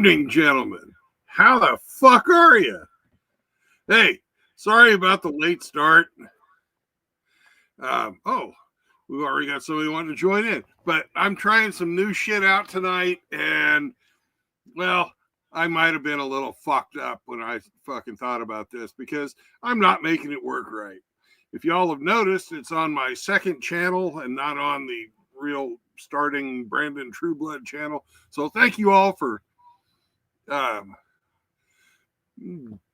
Evening, gentlemen. How the fuck are you? Hey, sorry about the late start. We've already got somebody wanting to join in, but I'm trying some new shit out tonight, and well, I might have been a little fucked up when I fucking thought about this because I'm not making it work right. If y'all have noticed, it's on my second channel and not on the real starting Brandon Trueblood channel. So thank you all for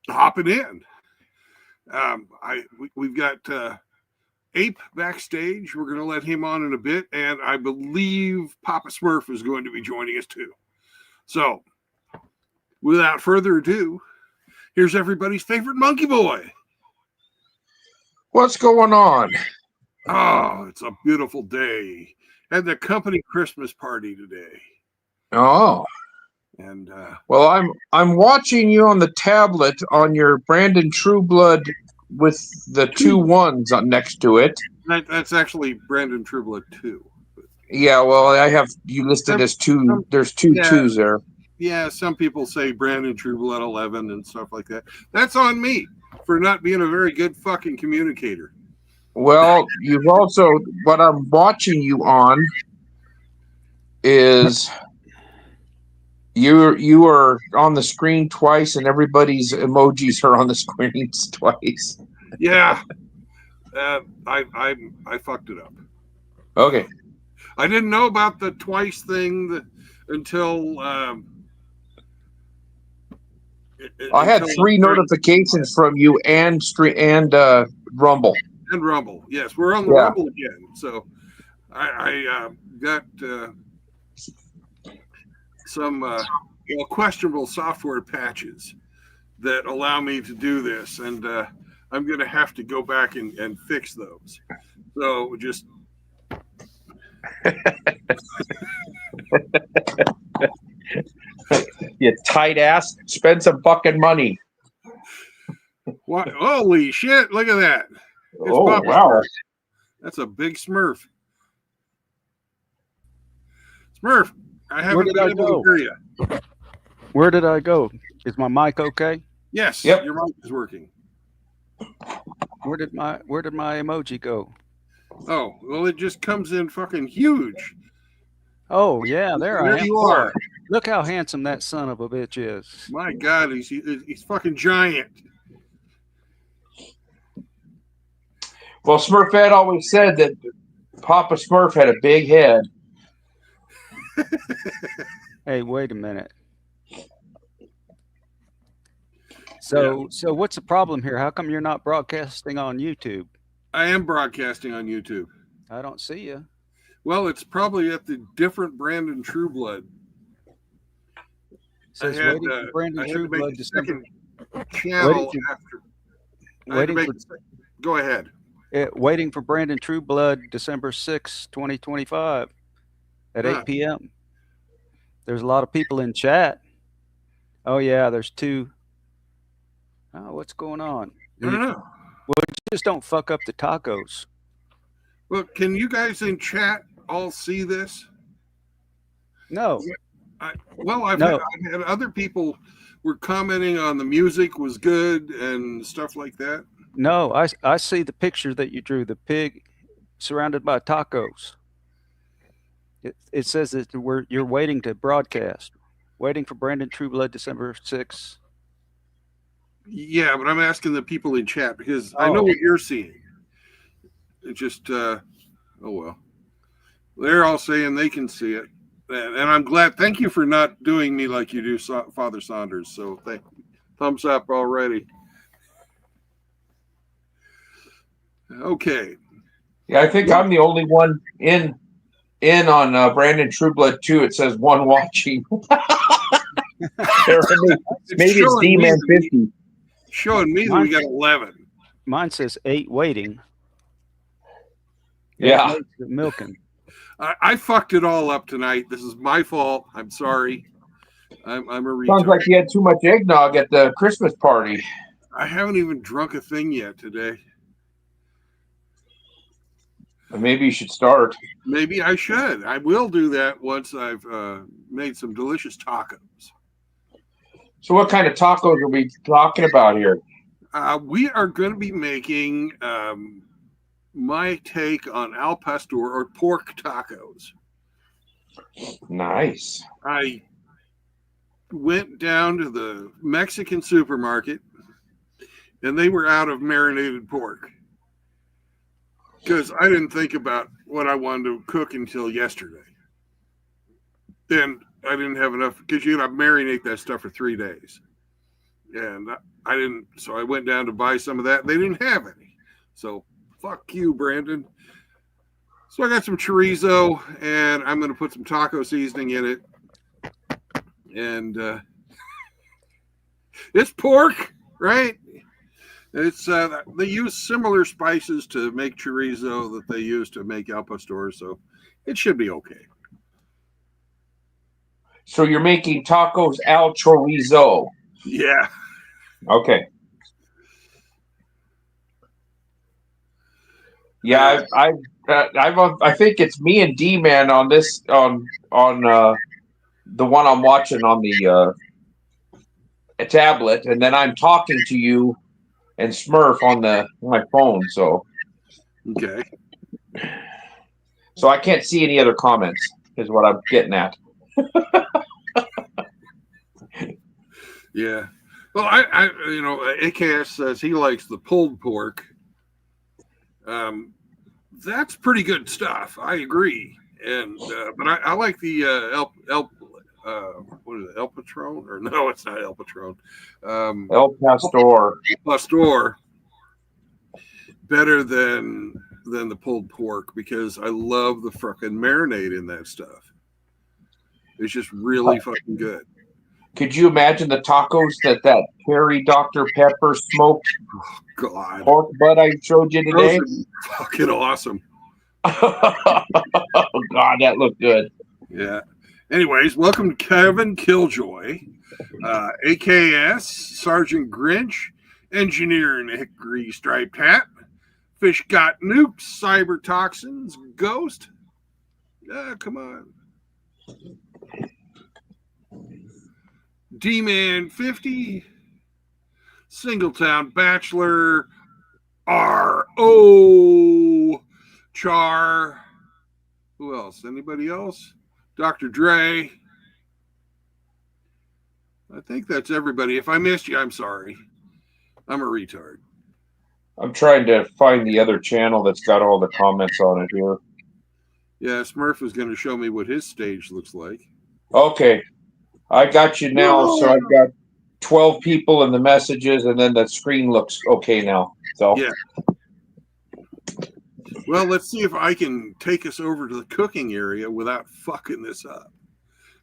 hopping in. We've got Ape backstage. We're going to let him on in a bit, and I believe Papa Smurf is going to be joining us too. So, without further ado, here's everybody's favorite monkey boy. What's going on? Oh, it's a beautiful day. Had the company Christmas party today. Oh. And well, I'm watching you on the tablet on your Brandon Trueblood with the 2 1s next to it. That's actually Brandon Trueblood 2. Yeah, well, I have you listed as 2. There's 2 2s there. Yeah, some people say Brandon Trueblood 11 and stuff like that. That's on me for not being a very good fucking communicator. Well, you've also, what I'm watching you on is you are on the screen twice, and everybody's emojis are on the screens twice. Yeah, I fucked it up. Okay. I didn't know about the twice thing until I had 3 notifications from you and Rumble. And Rumble, yes, we're on the Rumble again. So I got some questionable software patches that allow me to do this, and I'm going to have to go back and fix those. So just you tight ass, spend some fucking money. What? Holy shit, look at that. It's Papa wow. Smurf. That's a big Smurf. Smurf, I haven't been able to hear you. Where did I go? Is my mic okay? Yes, your mic is working. Where did my emoji go? Oh, well, it just comes in fucking huge. Oh, yeah, there I am. You are. Look how handsome that son of a bitch is. My God, he's fucking giant. Well, Smurfette always said that Papa Smurf had a big head. Hey, wait a minute. So what's the problem here? How come you're not broadcasting on YouTube? I am broadcasting on YouTube. I don't see you. Well, it's probably at the different Brandon Trueblood. I had Brandon Trueblood second channel after. Go ahead. Waiting for Brandon Trueblood, December 6, 2025 at 8 p.m. There's a lot of people in chat. Oh, yeah, there's 2. Oh, what's going on? I don't know. Well, just don't fuck up the tacos. Well, can you guys in chat all see this? No. I've had other people were commenting on the music was good and stuff like that. No, I see the picture that you drew, the pig surrounded by tacos. It says that you're waiting to broadcast, waiting for Brandon Trueblood, December 6th. Yeah, but I'm asking the people in chat because I know what you're seeing. It's just, oh well. They're all saying they can see it. And I'm glad. Thank you for not doing me like you do Father Saunders. So thumbs up already. Okay. Yeah, I think I'm the only one in on Brandon Trueblood too. It says 1 watching. Maybe it's D-Man 50. Showing me that we got 11. Mine says 8 waiting. Yeah. Milking. I fucked it all up tonight. This is my fault. I'm sorry. I'm a retard. Sounds like you had too much eggnog at the Christmas party. I haven't even drunk a thing yet today. Maybe you should start. Maybe I should. I will do that once I've made some delicious tacos. So what kind of tacos are we talking about here? We are going to be making my take on al pastor or pork tacos. Nice. I went down to the Mexican supermarket and they were out of marinated pork because I didn't think about what I wanted to cook until yesterday. Then I didn't have enough because you got to marinate that stuff for 3 days. And I didn't, so I went down to buy some of that. They didn't have any. So fuck you, Brandon. So I got some chorizo and I'm going to put some taco seasoning in it. And it's pork, right? It's they use similar spices to make chorizo that they use to make al pastor, so it should be okay. So you're making tacos al chorizo. Yeah. Okay. Yeah, I think it's me and D-Man on this on the one I'm watching on the tablet, and then I'm talking to you and Smurf on my phone. So Okay. I can't see any other comments. Is what I'm getting at. Yeah. Well, I AKS says he likes the pulled pork. That's pretty good stuff. I agree. And but I like the what is it, El Patron? Or no, it's not El Patron. El Pastor. Pastor better than the pulled pork because I love the fucking marinade in that stuff. It's just really fucking good. Could you imagine the tacos that Harry Dr. Pepper smoked God, pork butt I showed you today? those are fucking awesome. Oh God, that looked good. Yeah. Anyways, welcome to Kevin Killjoy, AKS, Sergeant Grinch, Engineer in a Hickory Striped Hat, Fish Got Nukes, Cyber Toxins, Ghost. Come on. D-Man 50, Singletown Bachelor, R.O. Char. Who else? Anybody else? Dr. Dre. I think that's everybody. If I missed you, I'm sorry. I'm a retard. I'm trying to find the other channel that's got all the comments on it here. Yeah, Smurf was going to show me what his stage looks like. Okay. I got you now. Whoa. So I've got 12 people in the messages, and then the screen looks okay now. So yeah. Well, let's see if I can take us over to the cooking area without fucking this up.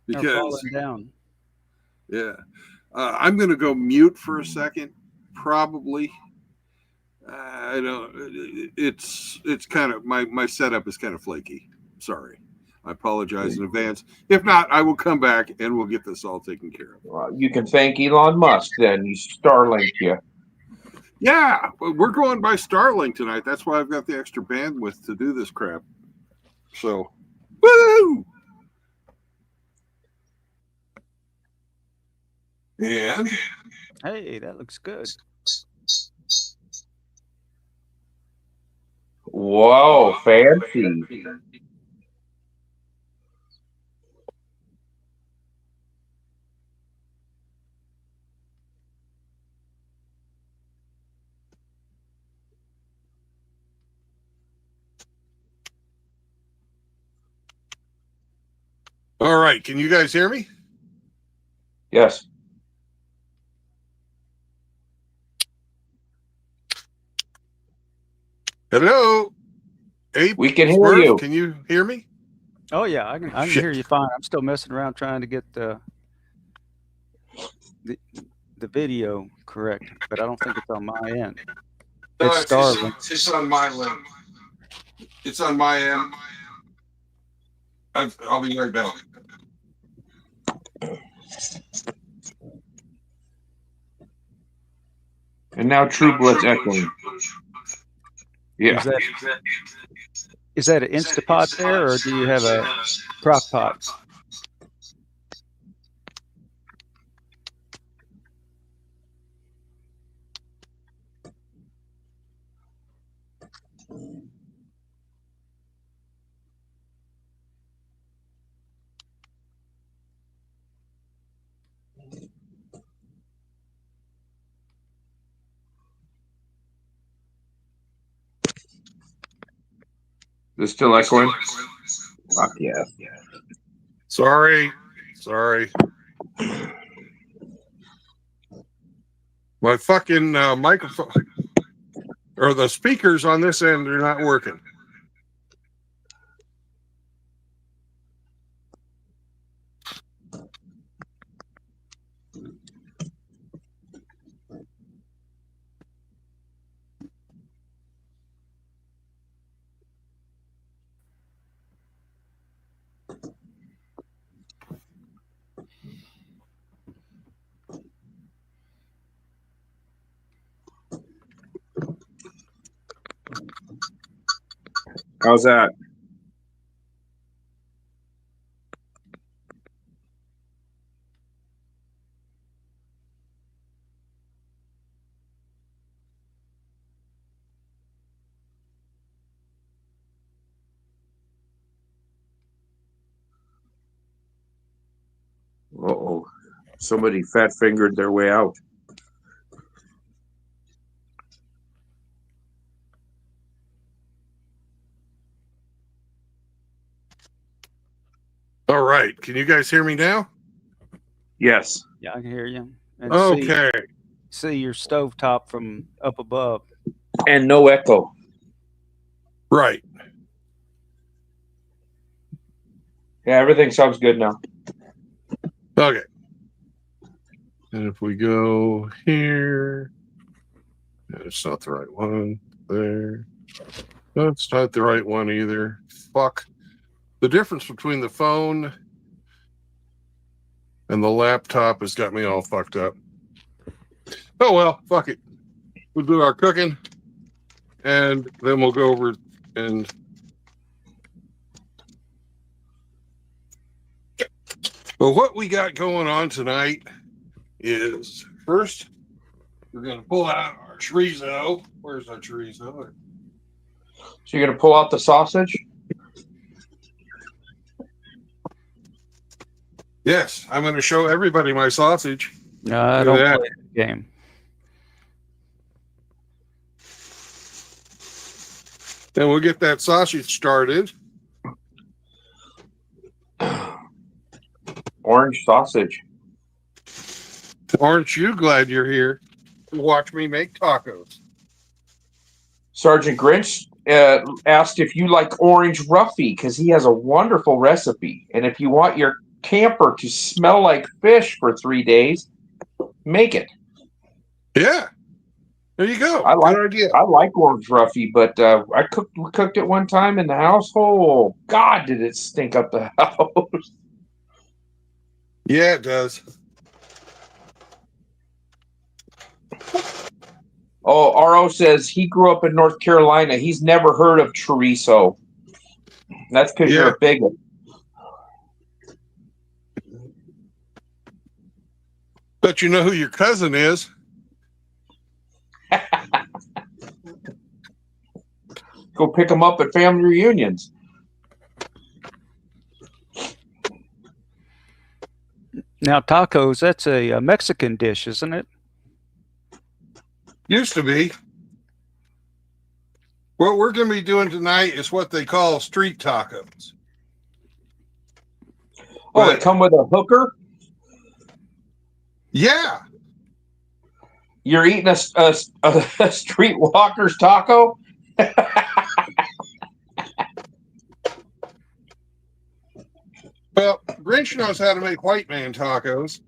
Because falling down. Yeah, I'm going to go mute for a second. Probably. I don't. It's kind of my setup is kind of flaky. Sorry. I apologize in advance. If not, I will come back and we'll get this all taken care of. You can thank Elon Musk then. He Starlinked you. Yeah, we're going by Starlink tonight. That's why I've got the extra bandwidth to do this crap. So, woo! And Hey, that looks good. Whoa, fancy. all right, can you guys hear me? Yes. Hello, Abe. We can hear Smurf, you. Can you hear me? Oh yeah, I can hear you fine. I'm still messing around trying to get the video correct, but I don't think it's on my end. It's Starlink. It's on my end. It's on my end. I'll be right back. And now True Blood's echoing. Yeah. Is that an Instapot there, or do you have a crock pot? Is it still echoing? Fuck yeah. Sorry. My fucking microphone or the speakers on this end are not working. How's that? Uh-oh. Somebody fat fingered their way out. All right. Can you guys hear me now? Yes. Yeah, I can hear you. And Okay. see your stovetop from up above. And no echo. Right. Yeah, everything sounds good now. Okay. And if we go here, it's not the right one. There. That's not the right one either. Fuck. The difference between the phone and the laptop has got me all fucked up. Oh well, fuck it. We'll do our cooking and then we'll go over and well, what we got going on tonight is first we're gonna pull out our chorizo. Where's our chorizo? So you're gonna pull out the sausage? Yes, I'm gonna show everybody my sausage. I Look don't at play the game. Then we'll get that sausage started. Orange sausage. Aren't you glad you're here to watch me make tacos? Sergeant Grinch asked if you like orange roughy because he has a wonderful recipe. And if you want your camper to smell like fish for 3 days, make it. Yeah. There you go. I like Good idea. I like orange roughy, but we cooked it one time in the household. God, did it stink up the house. Yeah, it does. Oh, RO says he grew up in North Carolina. He's never heard of chorizo. That's because you're a bigot. But you know who your cousin is. Go pick them up at family reunions. Now, tacos, that's a Mexican dish, isn't it? Used to be. What we're going to be doing tonight is what they call street tacos. Oh, they come with a hooker? Yeah. You're eating a streetwalker's taco? Well, Grinch knows how to make white man tacos.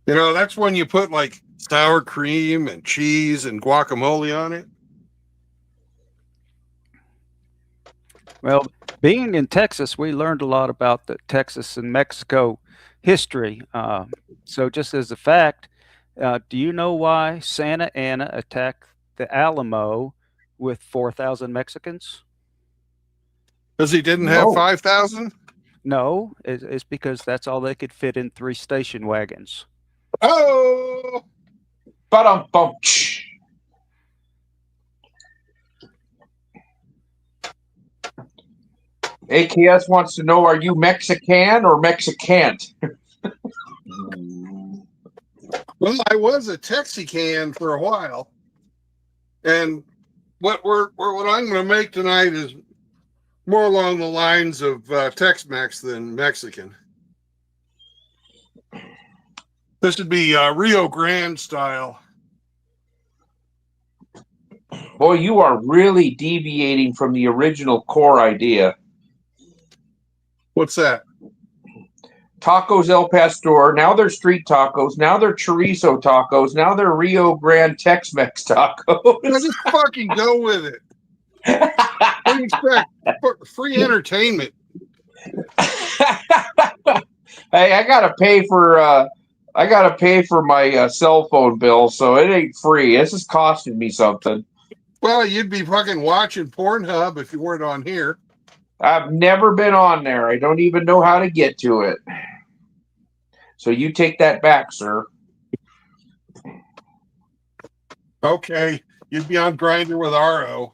You know, that's when you put like sour cream and cheese and guacamole on it. Well, being in Texas, we learned a lot about the Texas and Mexico history. So just as a fact, do you know why Santa Anna attacked the Alamo with 4,000 Mexicans? Because he didn't have 5,000? No, it's because that's all they could fit in 3 station wagons. Oh! Ba-dum-bum. AKS wants to know, are you Mexican or Mexicant? Well, I was a Texican for a while. And what I'm going to make tonight is more along the lines of Tex-Mex than Mexican. This would be Rio Grande style. Boy, you are really deviating from the original core idea. What's that? Tacos El Pastor. Now they're street tacos. Now they're chorizo tacos. Now they're Rio Grande Tex-Mex tacos. Just fucking go with it. What do you expect? Free entertainment. Hey, I gotta pay for my cell phone bill, so it ain't free. This is costing me something. Well, you'd be fucking watching Pornhub if you weren't on here. I've never been on there. I don't even know how to get to it. So you take that back, sir. Okay, you'd be on Grindr with RO.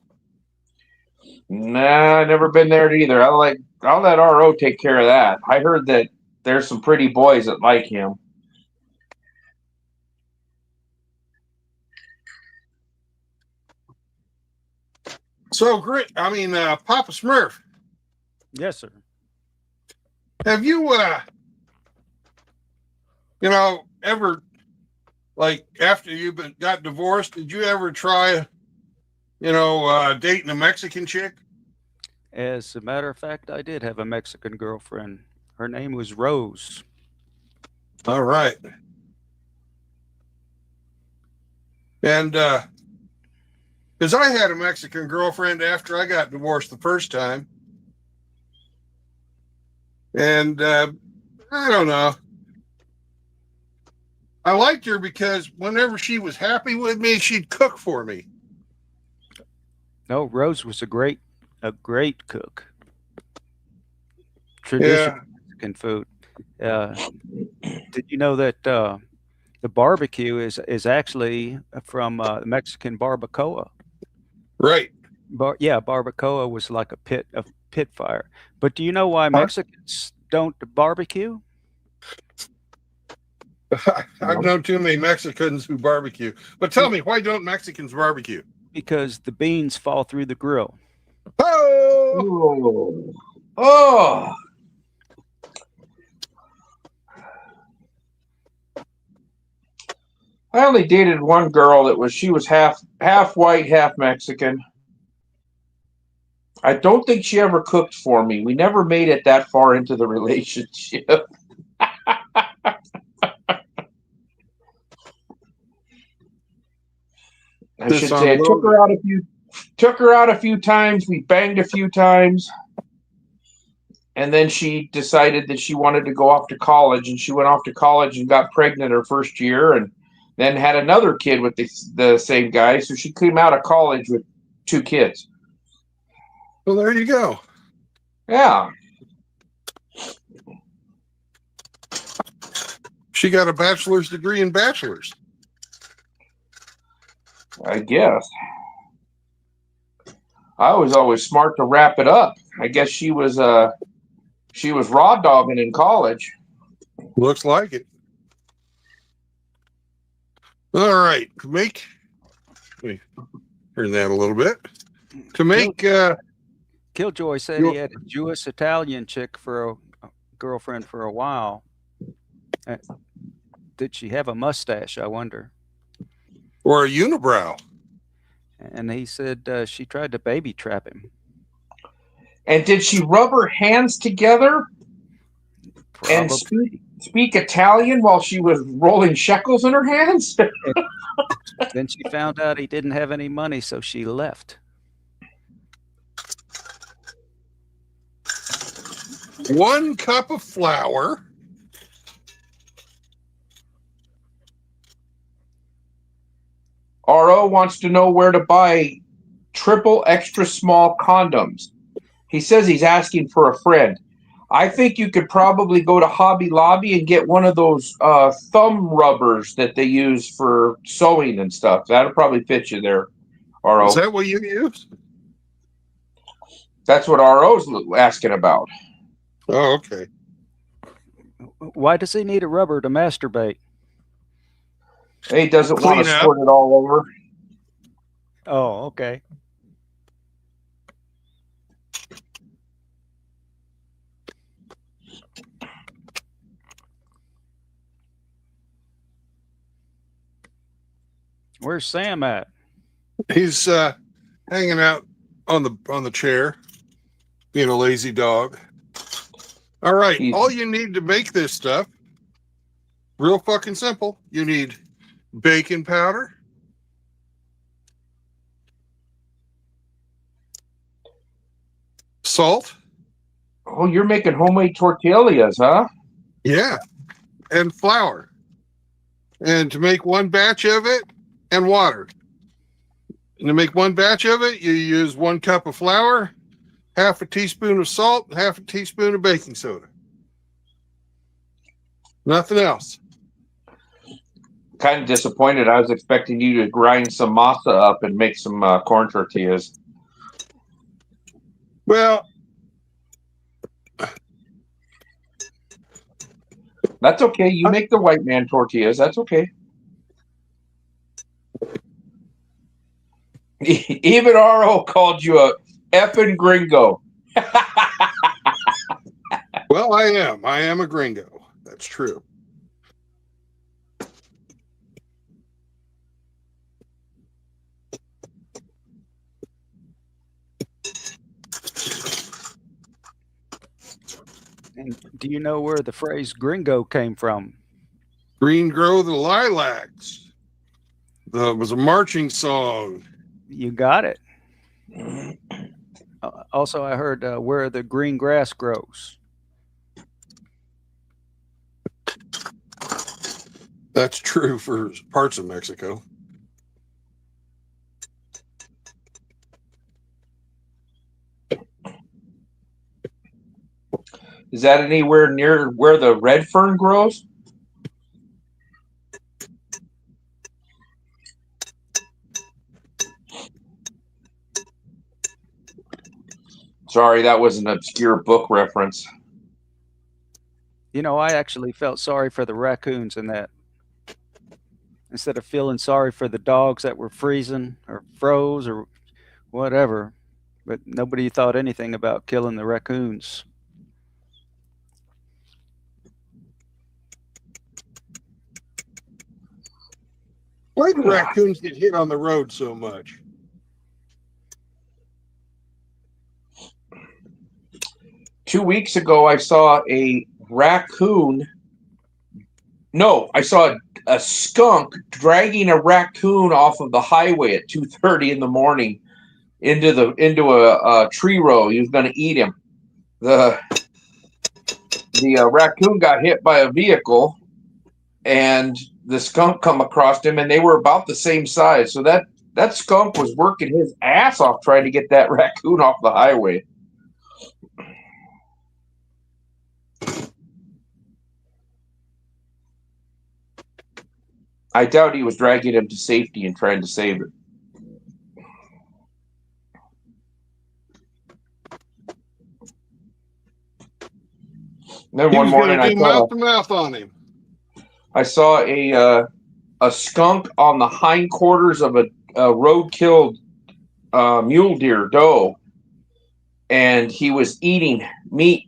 Nah, never been there either. I'll let RO take care of that. I heard that there's some pretty boys that like him. So great. I mean, Papa Smurf, Yes, sir. have you, ever, like, after you got divorced, did you ever try, dating a Mexican chick? As a matter of fact, I did have a Mexican girlfriend. Her name was Rose. All right. And, because I had a Mexican girlfriend after I got divorced the first time. And I don't know. I liked her because whenever she was happy with me, she'd cook for me. No, Rose was a great cook. Traditional Mexican food. Did you know that the barbecue is actually from Mexican barbacoa? Right. Barbacoa was like a pit fire. But do you know why Mexicans don't barbecue? I've known too many Mexicans who barbecue. But tell me, why don't Mexicans barbecue? Because the beans fall through the grill. Oh! Oh! I only dated one girl she was half white, half Mexican. I don't think she ever cooked for me. We never made it that far into the relationship. I should say, I took her out a few times. We banged a few times, and then she decided that she wanted to go off to college, and she went off to college and got pregnant her first year, and then had another kid with the same guy. So she came out of college with 2 kids. Well, there you go. Yeah. She got a bachelor's degree in bachelor's. I guess. I was always smart to wrap it up. I guess she was raw dogging in college. Looks like it. All right. Let me turn that a little bit. To make Killjoy said he had a Jewish Italian chick for a girlfriend for a while. Did she have a mustache, I wonder? Or a unibrow. And he said she tried to baby trap him. And did she rub her hands together Probably. and speak Italian while she was rolling shekels in her hands? Then she found out he didn't have any money, so she left. 1 cup of flour. RO wants to know where to buy triple extra small condoms. He says he's asking for a friend. I think you could probably go to Hobby Lobby and get one of those thumb rubbers that they use for sewing and stuff. That'll probably fit you there, RO. Is that what you use? That's what RO's asking about. Oh, okay. Why does he need a rubber to masturbate? He doesn't want to squirt it all over. Oh, okay. Where's Sam at? He's hanging out on the chair, being a lazy dog. All right, all you need to make this stuff, real fucking simple. You need baking powder, salt. Oh, you're making homemade tortillas, huh? Yeah, and flour. And to make one batch of it, and water. And to make one batch of it, you use 1 cup of flour, half a teaspoon of salt, and half a teaspoon of baking soda. Nothing else. Kind of disappointed. I was expecting you to grind some masa up and make some corn tortillas. Well, that's okay. You make the white man tortillas. That's okay. Even RO called you a effing gringo. well, I am. I am a gringo. That's true. And do you know where the phrase gringo came from? Green grow the lilacs. It was a marching song. You got it. Also, I heard where the green grass grows. That's true for parts of Mexico. Is that anywhere near where the red fern grows? Sorry, that was an obscure book reference. You know, I actually felt sorry for the raccoons in that. Instead of feeling sorry for the dogs that were freezing or froze or whatever, but nobody thought anything about killing the raccoons. Why do raccoons get hit on the road so much? Two weeks ago, I saw a raccoon. No, I saw a skunk dragging a raccoon off of the highway at 2:30 in the morning into a tree row. He was going to eat him. The raccoon got hit by a vehicle, and the skunk come across him, and they were about the same size. So that skunk was working his ass off trying to get that raccoon off the highway. I doubt he was dragging him to safety and trying to save it. Then one morning I saw mouth to mouth on him. I saw a skunk on the hindquarters of a road-killed mule deer doe, and he was eating meat,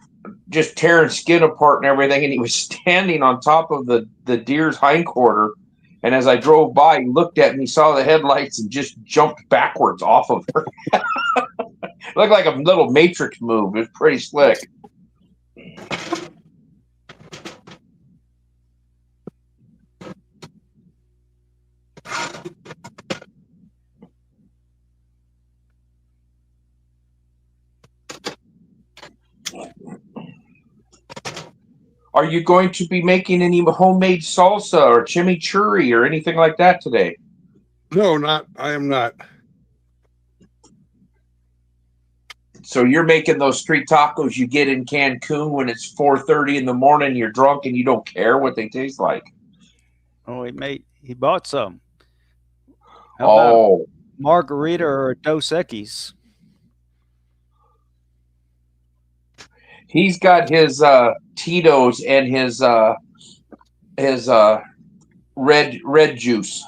just tearing skin apart and everything, and he was standing on top of the deer's hindquarter. And as I drove by, he looked at me, saw the headlights, and just jumped backwards off of her. Looked like a little Matrix move. It was pretty slick. Are you going to be making any homemade salsa or chimichurri or anything like that today? No, I am not. So you're making those street tacos you get in Cancun when it's 4:30 in the morning, you're drunk and you don't care what they taste like. Oh, he bought some. How about Oh, margarita or a Dos Equis? he's got his Tito's and his red juice.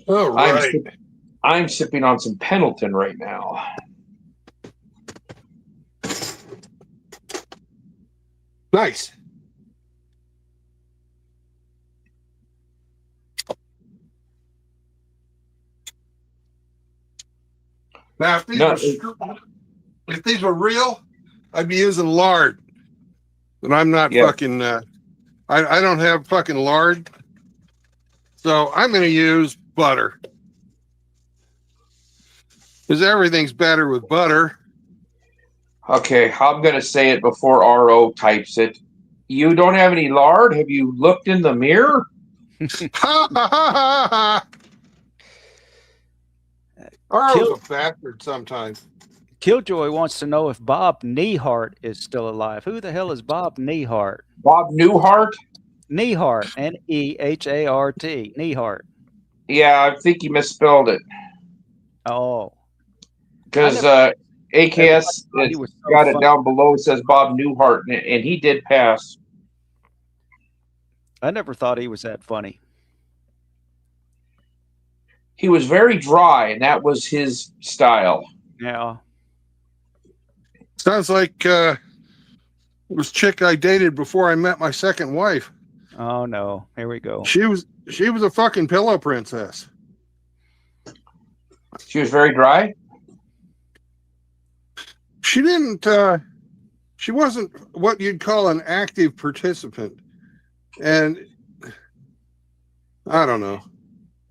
All right. I'm sipping on some Pendleton right now. Nice. Now, if these were real, I'd be using lard. But I'm not fucking. I don't have fucking lard, so I'm going to use butter because everything's better with butter. Okay, I'm going to say it before RO types it. You don't have any lard? Have you looked in the mirror? Ha ha ha ha ha! RO's a bastard sometimes. Killjoy wants to know if Bob Neihardt is still alive. Who the hell is Bob Neihardt? Bob Newhart? Neihardt, Nehart, Neihardt. Yeah, I think you misspelled it. Oh. Because AKS got it down below. It says Bob Newhart, and he did pass. I never thought he was that funny. He was very dry, and that was his style. Yeah. Sounds like this chick I dated before I met my second wife. Oh no! Here we go. She was a fucking pillow princess. She was very dry. She didn't. She wasn't what you'd call an active participant, and I don't know.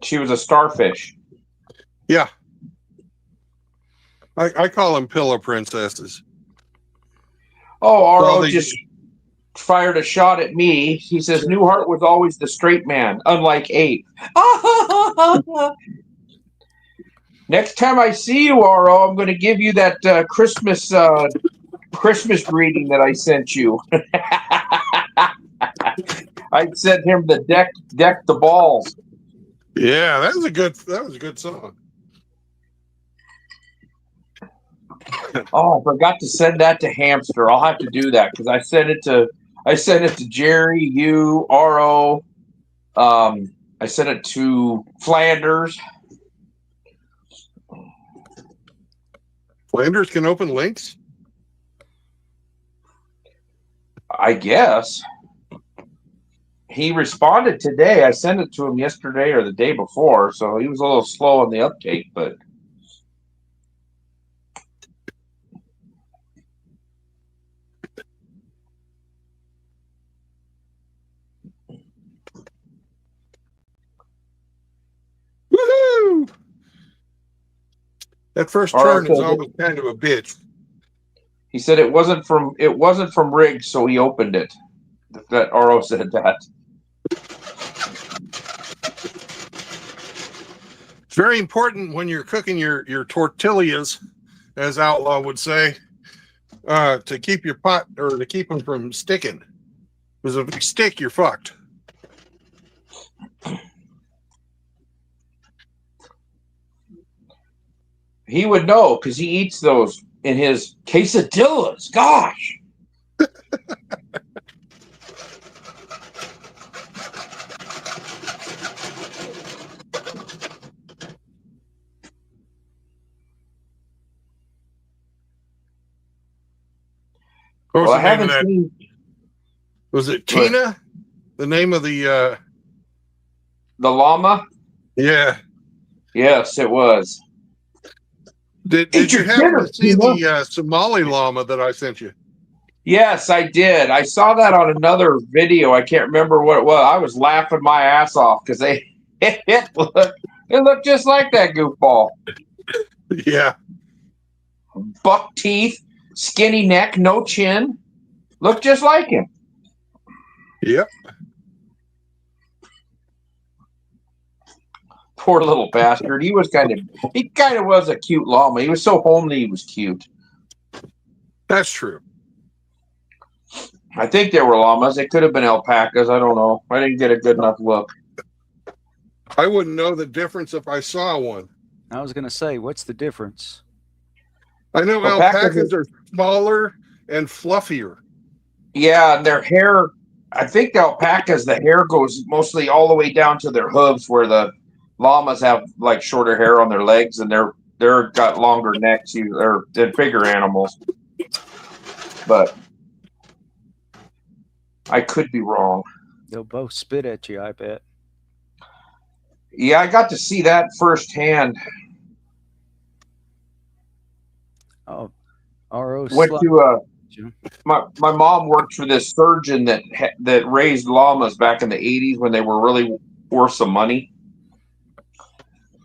She was a starfish. Yeah. I call them pillow princesses. Oh, RO just fired a shot at me. He says Newhart was always the straight man, unlike Abe. Next time I see you, RO, I'm going to give you that Christmas greeting that I sent you. I sent him the deck the balls. Yeah, that was a good song. Oh, I forgot to send that to Hamster. I'll have to do that because I sent it to Jerry, you, RO. I sent it to Flanders. Flanders can open links? I guess. He responded today. I sent it to him yesterday or the day before, so he was a little slow on the uptake, but woohoo! That first turn is always kind of a bitch. He said it wasn't from Riggs, so he opened it. That RO said that. It's very important when you're cooking your tortillas, as Outlaw would say, to keep your pot or to keep them from sticking. Because if they stick, you're fucked. He would know because he eats those in his quesadillas. Gosh. What was Well, the I name of haven't that? seen. Was it Tina? The name of the The llama? yeah. Yes, it was. Did you happen to see the Somali llama that I sent you? Yes, I did. I saw that on another video. I can't remember what it was. I was laughing my ass off because it looked just like that goofball. Yeah. Buck teeth, skinny neck, no chin. Looked just like him. Yep. Poor little bastard. He kind of was a cute llama. He was so homely. He was cute. That's true. I think they were llamas. They could have been alpacas. I don't know. I didn't get a good enough look. I wouldn't know the difference if I saw one. I was going to say, what's the difference? I know alpacas are smaller and fluffier. Yeah, and their hair, I think the alpacas, the hair goes mostly all the way down to their hooves, where the llamas have like shorter hair on their legs, and they're got longer necks. They're bigger animals. But I could be wrong. They'll both spit at you, I bet. Yeah, I got to see that firsthand. Oh, RO Went slot. to my mom worked for this surgeon that raised llamas back in the 80s when they were really worth some money.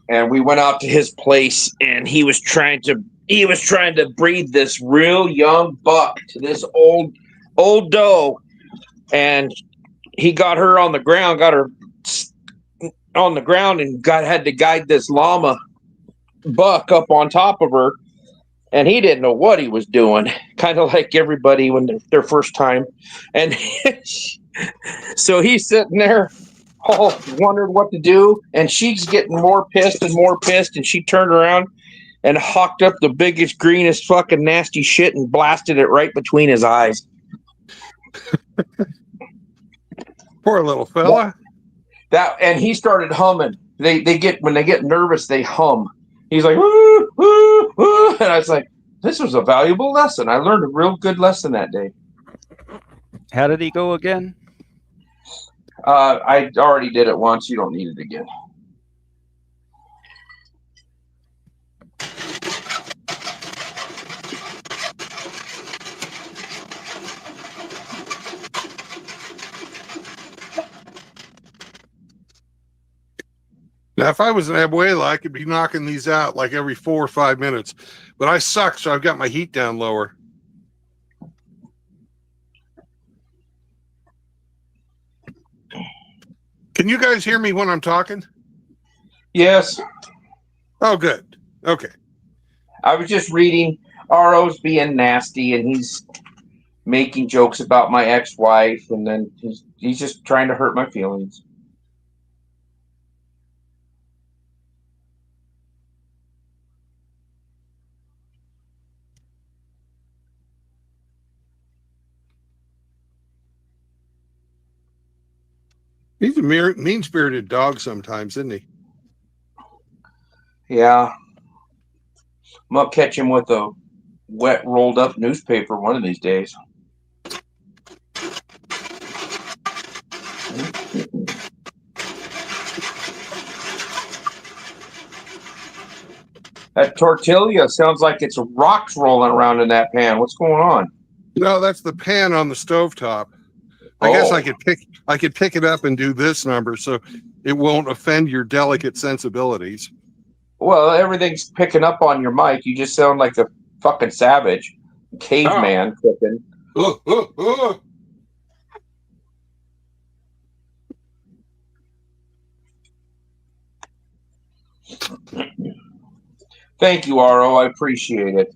And we went out to his place, and he was trying to breed this real young buck to this old doe, and he got her on the ground, and had to guide this llama buck up on top of her, and he didn't know what he was doing, kind of like everybody when their first time. And so he's sitting there all wondered what to do, and she's getting more pissed, and she turned around and hawked up the biggest, greenest fucking nasty shit and blasted it right between his eyes. Poor little fella. And he started humming. When they get nervous, they hum. He's like, woo, woo, woo. And I was like, this was a valuable lesson. I learned a real good lesson that day. How did he go again? I already did it once. You don't need it again. Now, if I was an Abuela, I could be knocking these out like every 4 or 5 minutes. But I suck, so I've got my heat down lower. Can you guys hear me when I'm talking? Yes. Oh, good. Okay. I was just reading RO's being nasty, and he's making jokes about my ex-wife, and then he's just trying to hurt my feelings. He's a mean-spirited dog sometimes, isn't he? Yeah. I'm going to catch him with a wet, rolled-up newspaper one of these days. That tortilla sounds like it's rocks rolling around in that pan. What's going on? No, that's the pan on the stovetop. I guess I could pick it up and do this number so it won't offend your delicate sensibilities. Well, everything's picking up on your mic. You just sound like a fucking savage. Caveman cooking. Thank you, RO. I appreciate it.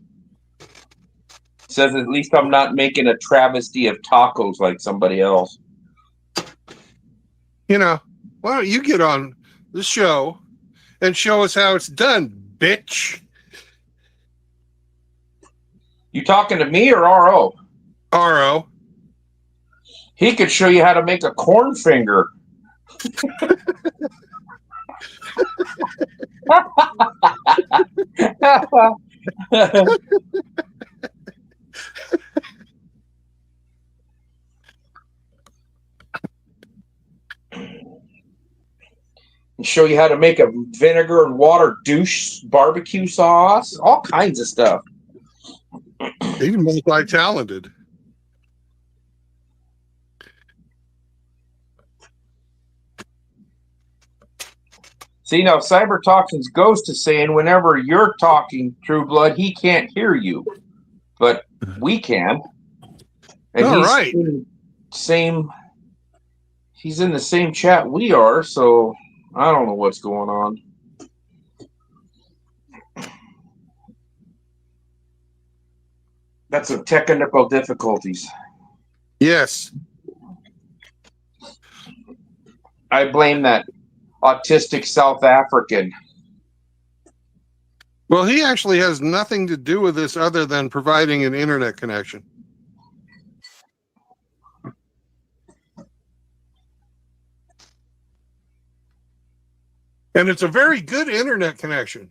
Says at least I'm not making a travesty of tacos like somebody else. You know, why don't you get on the show and show us how it's done, bitch? You talking to me or RO? RO. He could show you how to make a corn finger. And show you how to make a vinegar and water douche barbecue sauce. All kinds of stuff. He's multi-talented. See, now Cybertoxin's Ghost is saying whenever you're talking, True Blood, he can't hear you. But we can. And All he's right. He's in the same chat we are, so I don't know what's going on. That's some technical difficulties. Yes. I blame that autistic South African. Well, he actually has nothing to do with this other than providing an internet connection. And it's a very good internet connection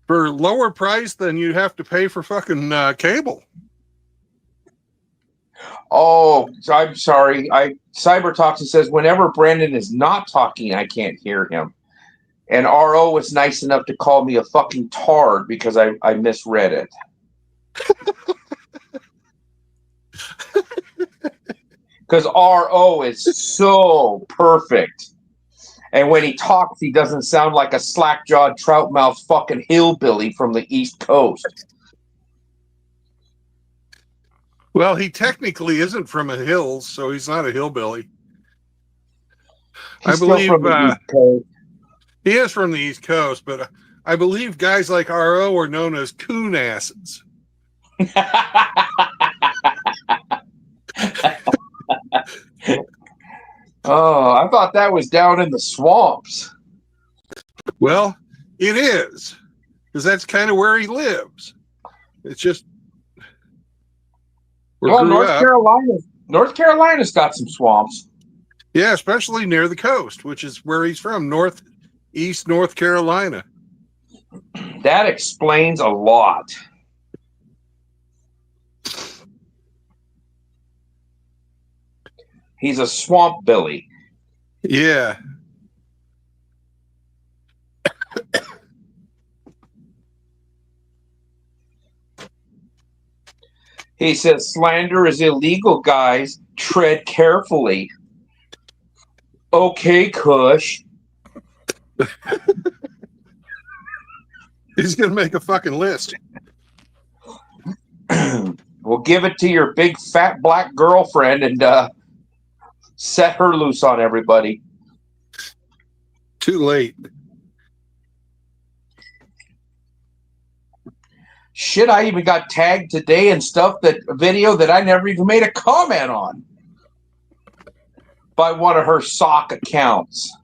for lower price than you'd have to pay for fucking cable. Oh, I'm sorry. Cybertoxin says whenever Brandon is not talking, I can't hear him. And RO was nice enough to call me a fucking tard because I misread it. Because RO is so perfect. And when he talks, he doesn't sound like a slack-jawed, trout-mouthed fucking hillbilly from the East Coast. Well, he technically isn't from the hills, so he's not a hillbilly. He's I believe still from the East Coast. he is from the East Coast, but I believe guys like RO are known as coon asses. Oh, I thought that was down in the swamps. Well, it is, because that's kind of where he lives. It's just Well, North Carolina's got some swamps. Yeah, especially near the coast, which is where he's from, northeast North Carolina. That explains a lot. He's a swamp billy. Yeah. He says slander is illegal, guys. Tread carefully. Okay, Kush. He's going to make a fucking list. We'll give it to your big fat black girlfriend and set her loose on everybody. Too late. Shit, I even got tagged today and stuff, that video that I never even made a comment on by one of her sock accounts.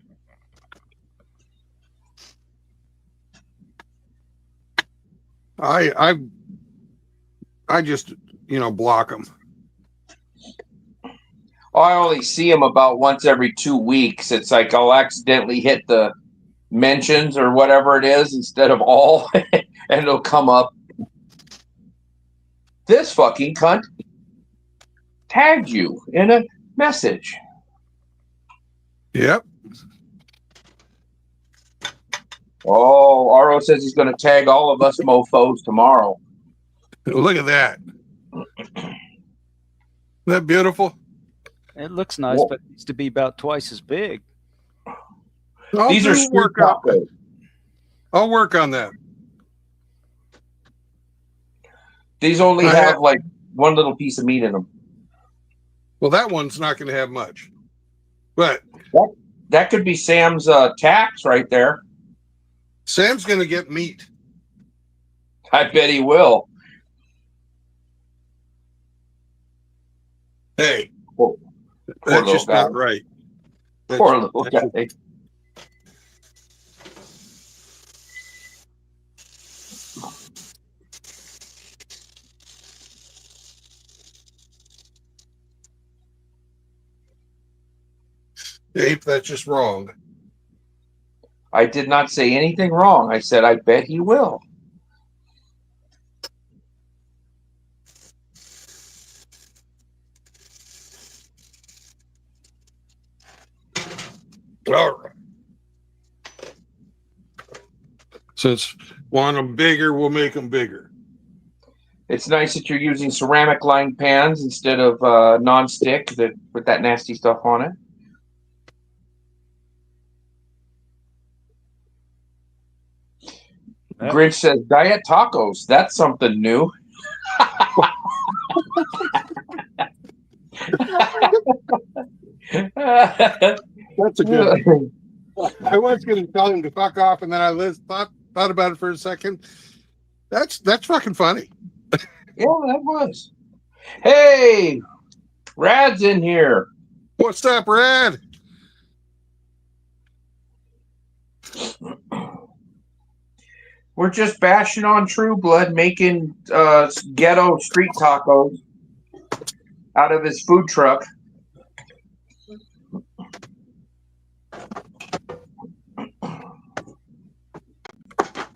I just, block them. I only see them about once every 2 weeks. It's like I'll accidentally hit the mentions or whatever it is instead of all, and it'll come up. This fucking cunt tagged you in a message. Yep. Oh, Aro says he's going to tag all of us mofos tomorrow. Look at that. Isn't that beautiful? It looks nice, but it needs to be about twice as big. These are street tacos. I'll work on that. These only have like one little piece of meat in them. Well, that one's not going to have much. But that could be Sam's tax right there. Sam's going to get meat. I bet he will. Hey, Poor that's just guy. not right. Poor little guy. Ape, that's just wrong. I did not say anything wrong. I said, I bet he will. All right. Since want them bigger, we'll make them bigger. It's nice that you're using ceramic lined pans instead of non-stick with that nasty stuff on it. Yep. Grinch says, diet tacos. That's something new. That's a good one. I was going to tell him to fuck off, and then I thought about it for a second. That's fucking funny. Yeah, that was. Hey, Rad's in here. What's up, Rad? We're just bashing on True Blood, making ghetto street tacos out of his food truck.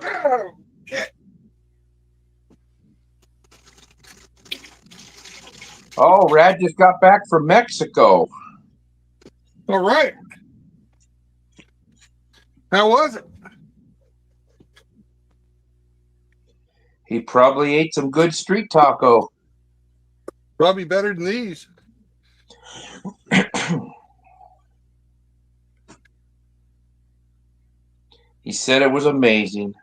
Oh, shit. Oh, Rad just got back from Mexico. All right. How was it? He probably ate some good street taco. Probably better than these. He said it was amazing.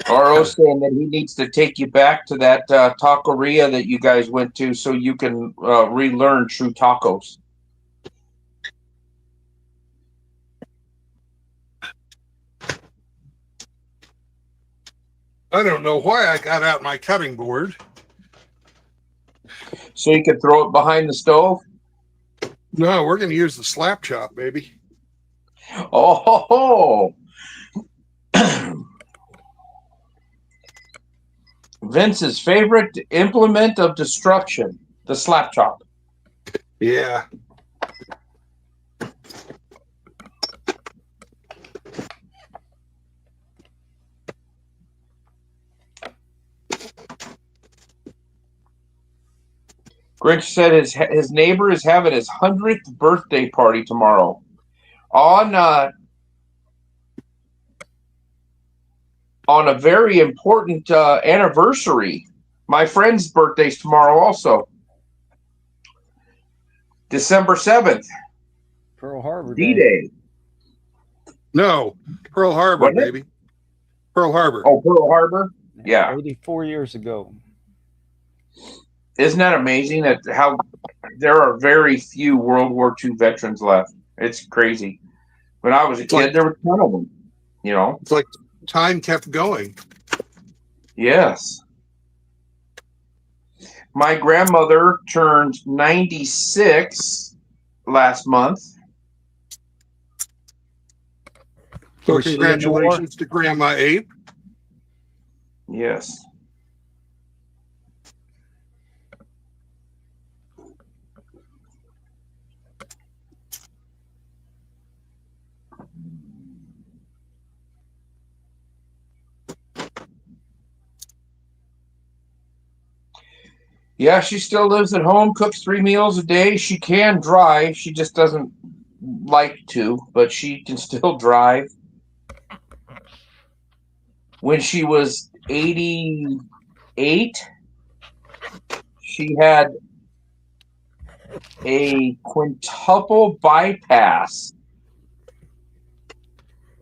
RO's saying that he needs to take you back to that taqueria that you guys went to so you can relearn true tacos. I don't know why I got out my cutting board. So you can throw it behind the stove? No, we're going to use the slap chop, baby. Oh, ho, ho. Vince's favorite implement of destruction, the slap chop. Yeah. Grinch said his neighbor is having his 100th birthday party tomorrow. On a very important anniversary. My friend's birthday's tomorrow also. December 7th. Pearl Harbor D-Day. No, Pearl Harbor, Wasn't it? baby. Pearl Harbor. Oh, Pearl Harbor? Yeah. 84 years ago. Isn't that amazing that how there are very few World War II veterans left? It's crazy. When I was a kid, there were a ton of them, you know? It's like time kept going. Yes. My grandmother turned 96 last month. So Was she in the war? congratulations to Grandma Abe. Yes. Yeah, she still lives at home, cooks 3 meals a day. She can drive. She just doesn't like to, but she can still drive. When she was 88, she had a quintuple bypass.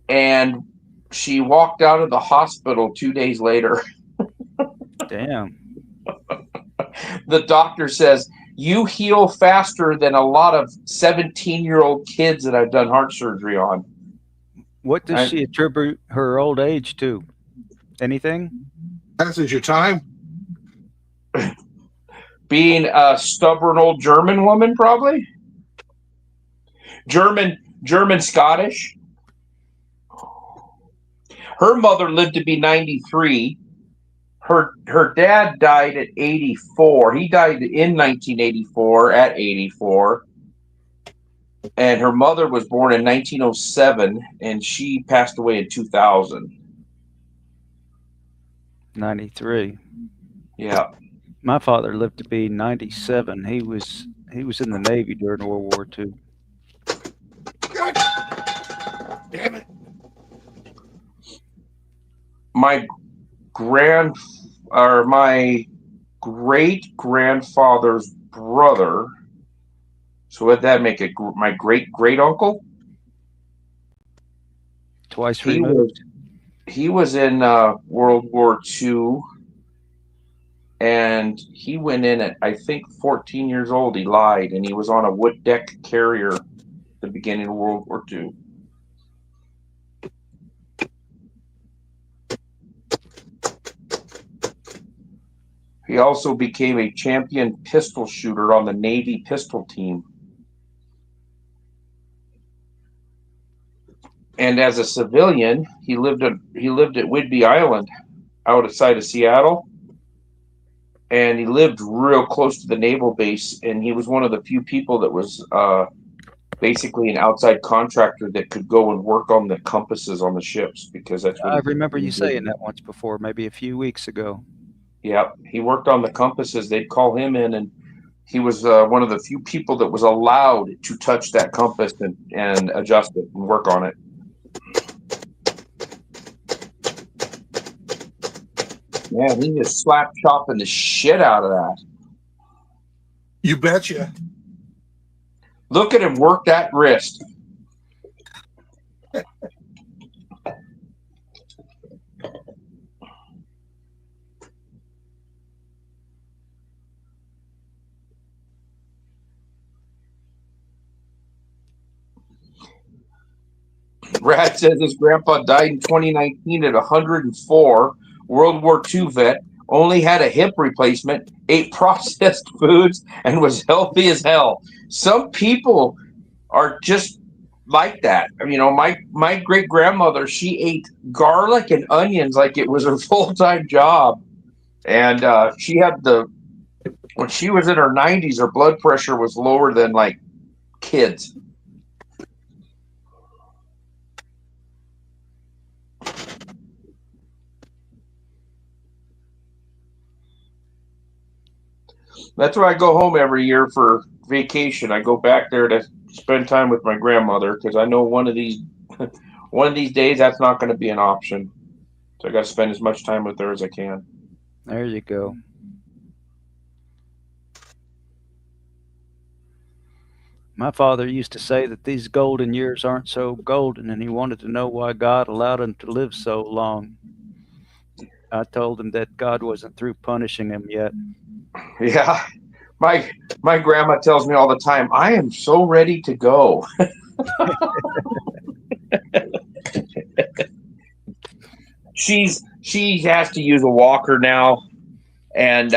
And she walked out of the hospital 2 days later. Damn. The doctor says, you heal faster than a lot of 17-year-old kids that I've done heart surgery on. What does she attribute her old age to? Anything? Passes your time. Being a stubborn old German woman, probably. German Scottish. Her mother lived to be 93. Her dad died at 84. He died in 1984 at 84. And her mother was born in 1907, and she passed away in 2000. 93. Yeah. My father lived to be 97. He was in the Navy during World War II. God damn it. My great grandfather's brother. So would that make it my great uncle? Twice removed. He was in World War II, and he went in at, I think, 14 years old. He lied, and he was on a wood deck carrier at the beginning of World War II. He also became a champion pistol shooter on the Navy pistol team. And as a civilian, he lived at Whidbey Island, outside of Seattle. and he lived real close to the naval base, and he was one of the few people that was basically an outside contractor that could go and work on the compasses on the ships, because that's what I he remember you saying did. that once before, maybe a few weeks ago. Yeah, he worked on the compasses. They'd call him in, and he was one of the few people that was allowed to touch that compass and adjust it and work on it. Man, he just slap chopping the shit out of that. You betcha. Look at him work that wrist. Brad says his grandpa died in 2019 at 104, World War II vet, only had a hip replacement, ate processed foods, and was healthy as hell. Some people are just like that. You know, my great grandmother, she ate garlic and onions like it was her full-time job. And she had when she was in her 90s, her blood pressure was lower than like kids. That's why I go home every year for vacation. I go back there to spend time with my grandmother, because I know one of these days that's not going to be an option. So I got to spend as much time with her as I can. There you go. My father used to say that these golden years aren't so golden, and he wanted to know why God allowed him to live so long. I told him that God wasn't through punishing him yet. Yeah. My grandma tells me all the time, I am so ready to go. She has to use a walker now, and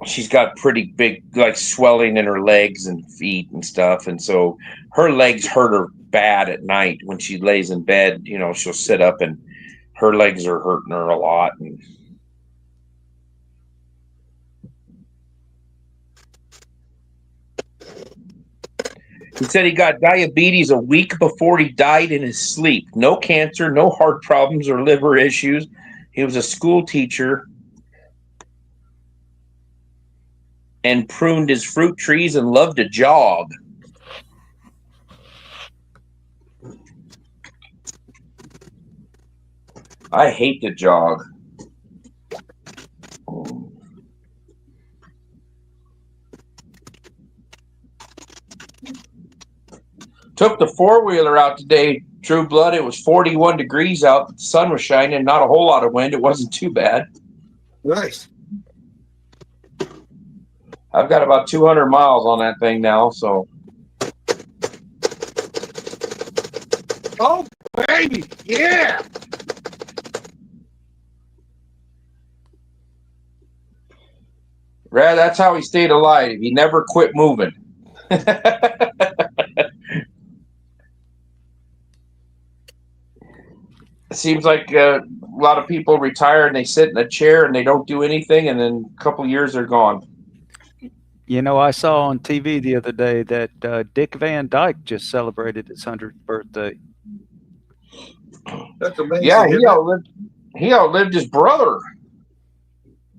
she's got pretty big like swelling in her legs and feet and stuff, and so her legs hurt her bad at night when she lays in bed. You know, she'll sit up and her legs are hurting her a lot. And he said he got diabetes a week before he died in his sleep. No cancer, no heart problems or liver issues. He was a school teacher and pruned his fruit trees and loved to jog. I hate to jog. Took the four-wheeler out today, True Blood. It was 41 degrees out. The sun was shining, not a whole lot of wind. It wasn't too bad. Nice. I've got about 200 miles on that thing now, so. Oh, baby. Yeah. Brad, that's how he stayed alive. He never quit moving. It seems like a lot of people retire and they sit in a chair and they don't do anything, and then a couple of years they're gone. You know, I saw on TV the other day that Dick Van Dyke just celebrated his 100th birthday. That's amazing. Yeah, he outlived his brother,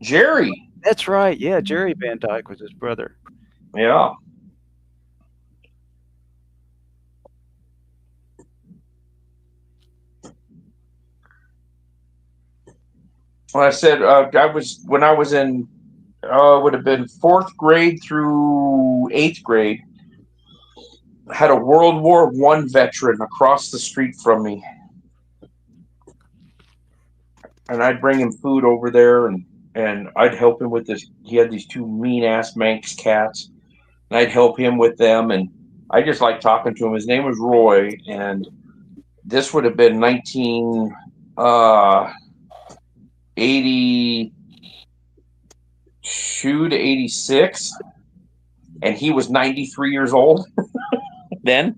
Jerry. That's right. Yeah, Jerry Van Dyke was his brother. Yeah. Well, I said when I was in it would have been 4th grade through 8th grade. I had a World War I veteran across the street from me, and I'd bring him food over there, and I'd help him with this. He had these 2 mean ass Manx cats, and I'd help him with them, and I just liked talking to him. His name was Roy, and this would have been 1982 to 86, and he was 93 years old then.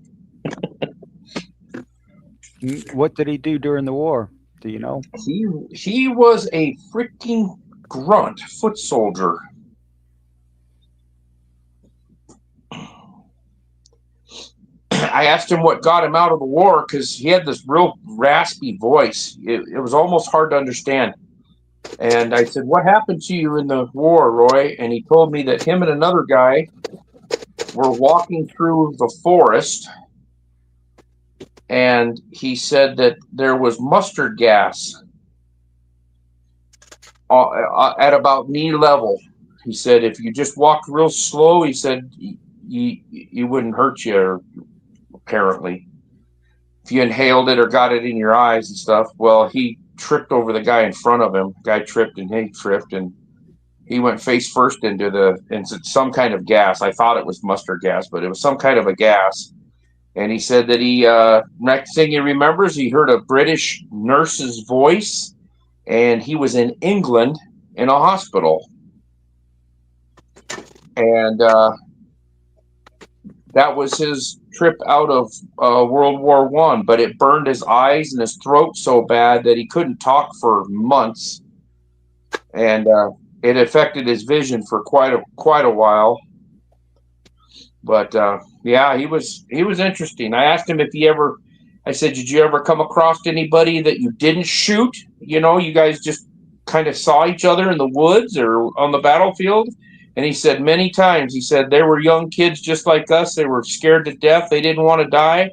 What did he do during the war? Do you know? He was a freaking Grunt, foot soldier. I asked him what got him out of the war because he had this real raspy voice. It was almost hard to understand. And I said, "What happened to you in the war, Roy?" And he told me that him and another guy were walking through the forest, and he said that there was mustard gas at about knee level. He said if you just walked real slow, he said you wouldn't hurt you, apparently. If you inhaled it or got it in your eyes and stuff. Well, he tripped over the guy in front of him. Guy tripped and he tripped, and he went face first into some kind of gas. I thought it was mustard gas, but it was some kind of a gas. And he said that next thing he remembers, he heard a British nurse's voice, and he was in England in a hospital. And that was his trip out of World War I, but it burned his eyes and his throat so bad that he couldn't talk for months. And it affected his vision for quite a while. But yeah, he was interesting. I asked him if I said, "Did you ever come across anybody that you didn't shoot? You know, you guys just kind of saw each other in the woods or on the battlefield?" And he said many times. He said they were young kids just like us. They were scared to death. They didn't want to die.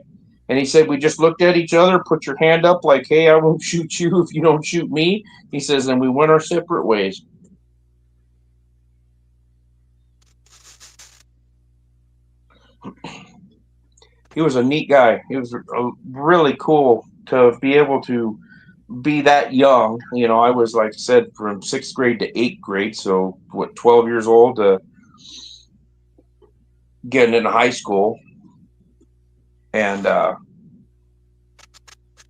And he said we just looked at each other, put your hand up like, "Hey, I won't shoot you if you don't shoot me." He says, and we went our separate ways. He was a neat guy. He was really cool to be able to be that young. You know, I was, like I said, from 6th grade to 8th grade. So 12 years old to getting into high school. And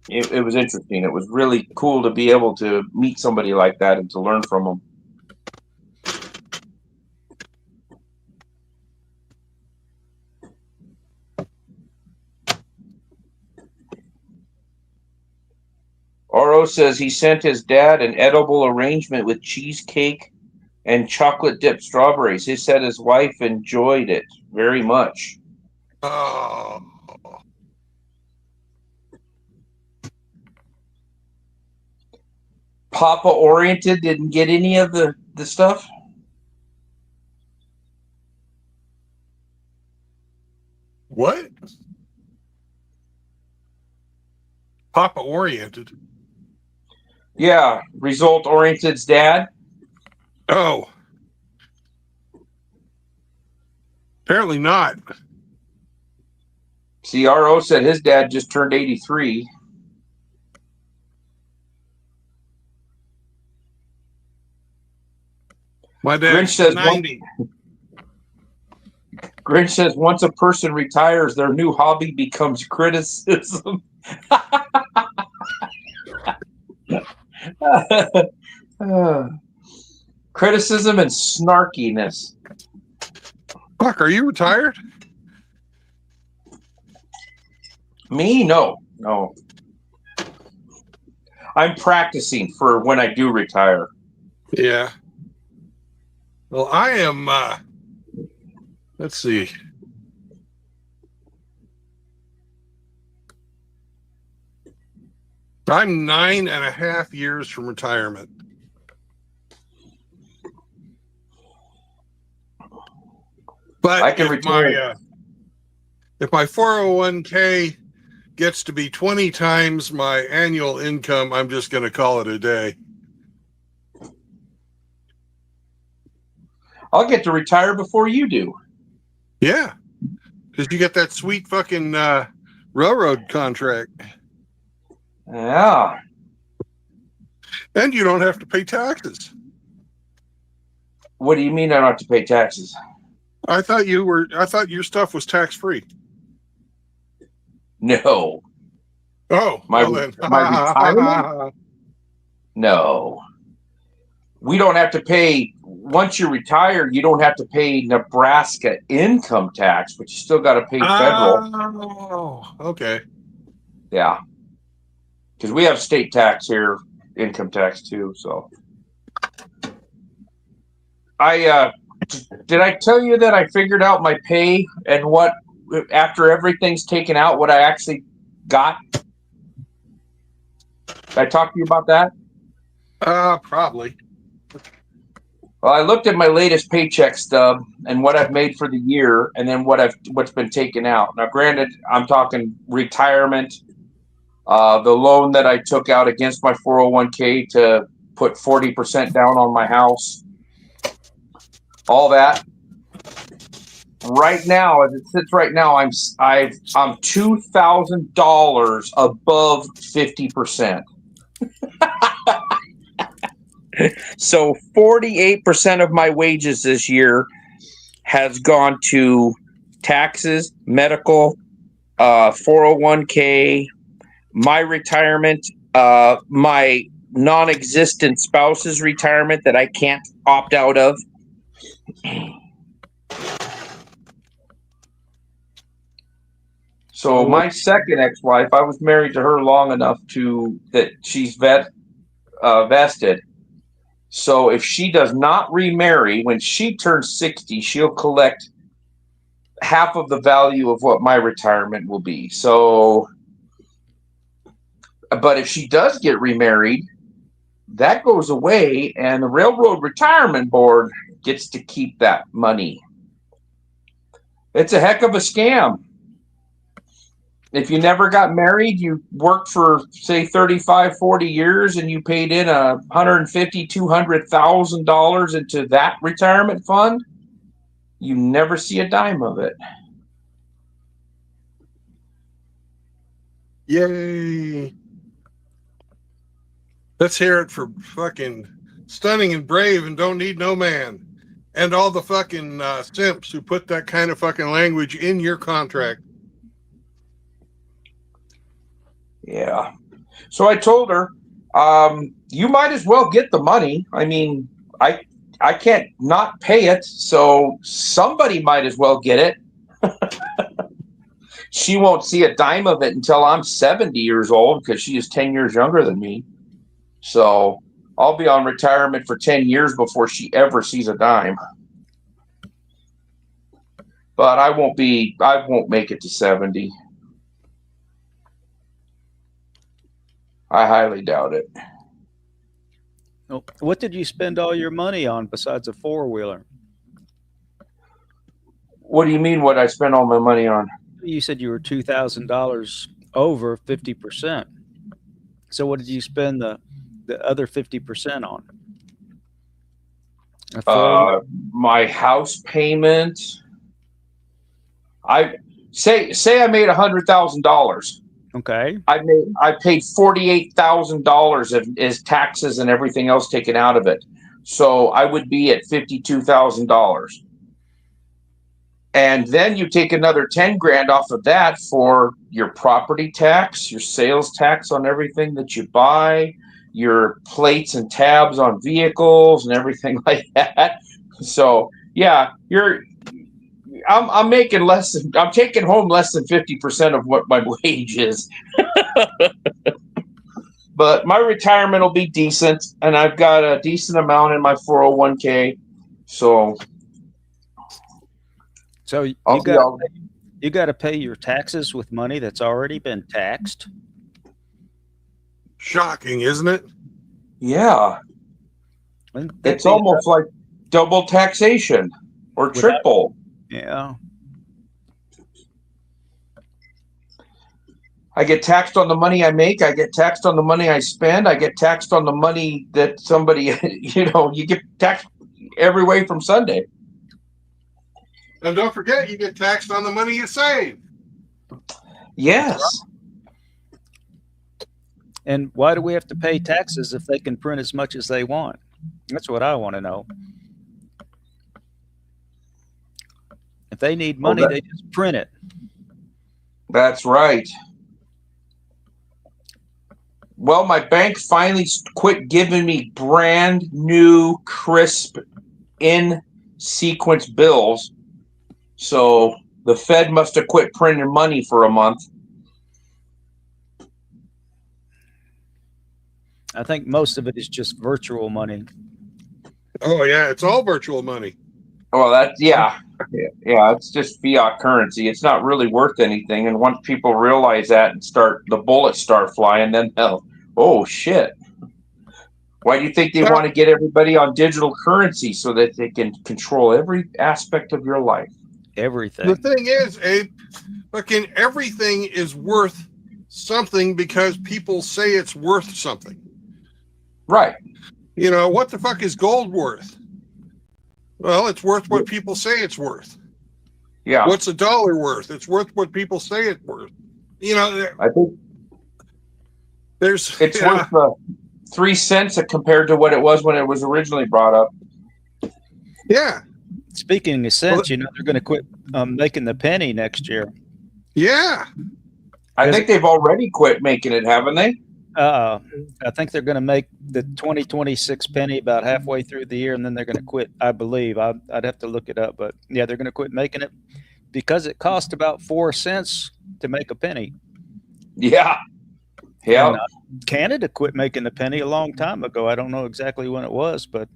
it was interesting. It was really cool to be able to meet somebody like that and to learn from them. Oro says he sent his dad an edible arrangement with cheesecake and chocolate dipped strawberries. He said his wife enjoyed it very much. Oh. Papa Oriented didn't get any of the stuff? What? Papa Oriented? Yeah, Result Oriented's dad. Oh. Apparently not. CRO said his dad just turned 83. My dad's 90. Grinch says once a person retires, their new hobby becomes criticism. Criticism and snarkiness. Fuck, are you retired? Me? No. I'm practicing for when I do retire. Yeah. Well, I am, let's see. I'm 9.5 years from retirement. But I can retire. If my 401k gets to be 20 times my annual income, I'm just going to call it a day. I'll get to retire before you do. Yeah. Because you get that sweet fucking railroad contract. Yeah. And you don't have to pay taxes. What do you mean I don't have to pay taxes? I thought your stuff was tax free. No. Oh, my then. retirement? No. We don't have to pay. Once you retire, you don't have to pay Nebraska income tax, but you still got to pay federal. Oh, okay. Yeah. Because we have state tax here, income tax too. So Did I tell you that I figured out my pay and what after everything's taken out, what I actually got? Did I talk to you about that? Probably. Well, I looked at my latest paycheck stub and what I've made for the year, and then what's been taken out. Now, granted, I'm talking retirement, the loan that I took out against my 401k to put 40% down on my house, all that. Right now, as it sits right now, I'm $2,000 above 50%. So 48% of my wages this year has gone to taxes, medical, 401k, my retirement, my non-existent spouse's retirement that I can't opt out of. So my second ex-wife, I was married to her long enough that she's vested. So if she does not remarry, when she turns 60, she'll collect half of the value of what my retirement will be. So, but if she does get remarried, that goes away, and the Railroad Retirement Board gets to keep that money. It's a heck of a scam. If you never got married, you worked for, say, 35, 40 years, and you paid in $150,000, $200,000 into that retirement fund, you never see a dime of it. Yay. Let's hear it for fucking Stunning and Brave and Don't Need No Man. And all the fucking simps who put that kind of fucking language in your contract. Yeah. So I told her, you might as well get the money. I mean, I can't not pay it, so somebody might as well get it. She won't see a dime of it until I'm 70 years old because she is 10 years younger than me. So I'll be on retirement for 10 years before she ever sees a dime. But I won't make it to 70. I highly doubt it. What did you spend all your money on besides a four-wheeler? What do you mean what I spent all my money on? You said you were $2,000 over 50%. So what did you spend the other 50% on? My house payment. I say I made $100,000. Okay. I paid $48,000 as taxes and everything else taken out of it. So I would be at $52,000. And then you take another 10 grand off of that for your property tax, your sales tax on everything that you buy, your plates and tabs on vehicles and everything like that. So yeah, I'm making I'm taking home less than 50% of what my wage is. But my retirement will be decent, and I've got a decent amount in my 401k. So you got to pay your taxes with money that's already been taxed. Shocking, isn't it? Yeah. It's almost like double taxation or triple. Yeah. I get taxed on the money I make. I get taxed on the money I spend. I get taxed on the money that somebody, you get taxed every way from Sunday. And don't forget, you get taxed on the money you save. Yes. And why do we have to pay taxes if they can print as much as they want? That's what I want to know. If they need money, they just print it. That's right. Well, my bank finally quit giving me brand new, crisp, in sequence bills. So the Fed must have quit printing money for a month. I think most of it is just virtual money. Oh yeah, it's all virtual money. Well, yeah. It's just fiat currency. It's not really worth anything. And once people realize that and the bullets start flying, then oh shit. Why do you think they want to get everybody on digital currency so that they can control every aspect of your life? Everything. The thing is, Abe, fucking everything is worth something because people say it's worth something. Right. You know, what the fuck is gold worth? Well, it's worth what people say it's worth. Yeah. What's a dollar worth? It's worth what people say it's worth. You know, I think it's worth 3 cents compared to what it was when it was originally brought up. Yeah. Speaking of cents, they're going to quit making the penny next year. Yeah. I think they've already quit making it, haven't they? I think they're going to make the 2026 penny about halfway through the year, and then they're going to quit, I believe. I'd have to look it up, but yeah, they're going to quit making it because it cost about 4 cents to make a penny. Yeah. Yeah. And, Canada quit making the penny a long time ago. I don't know exactly when it was, but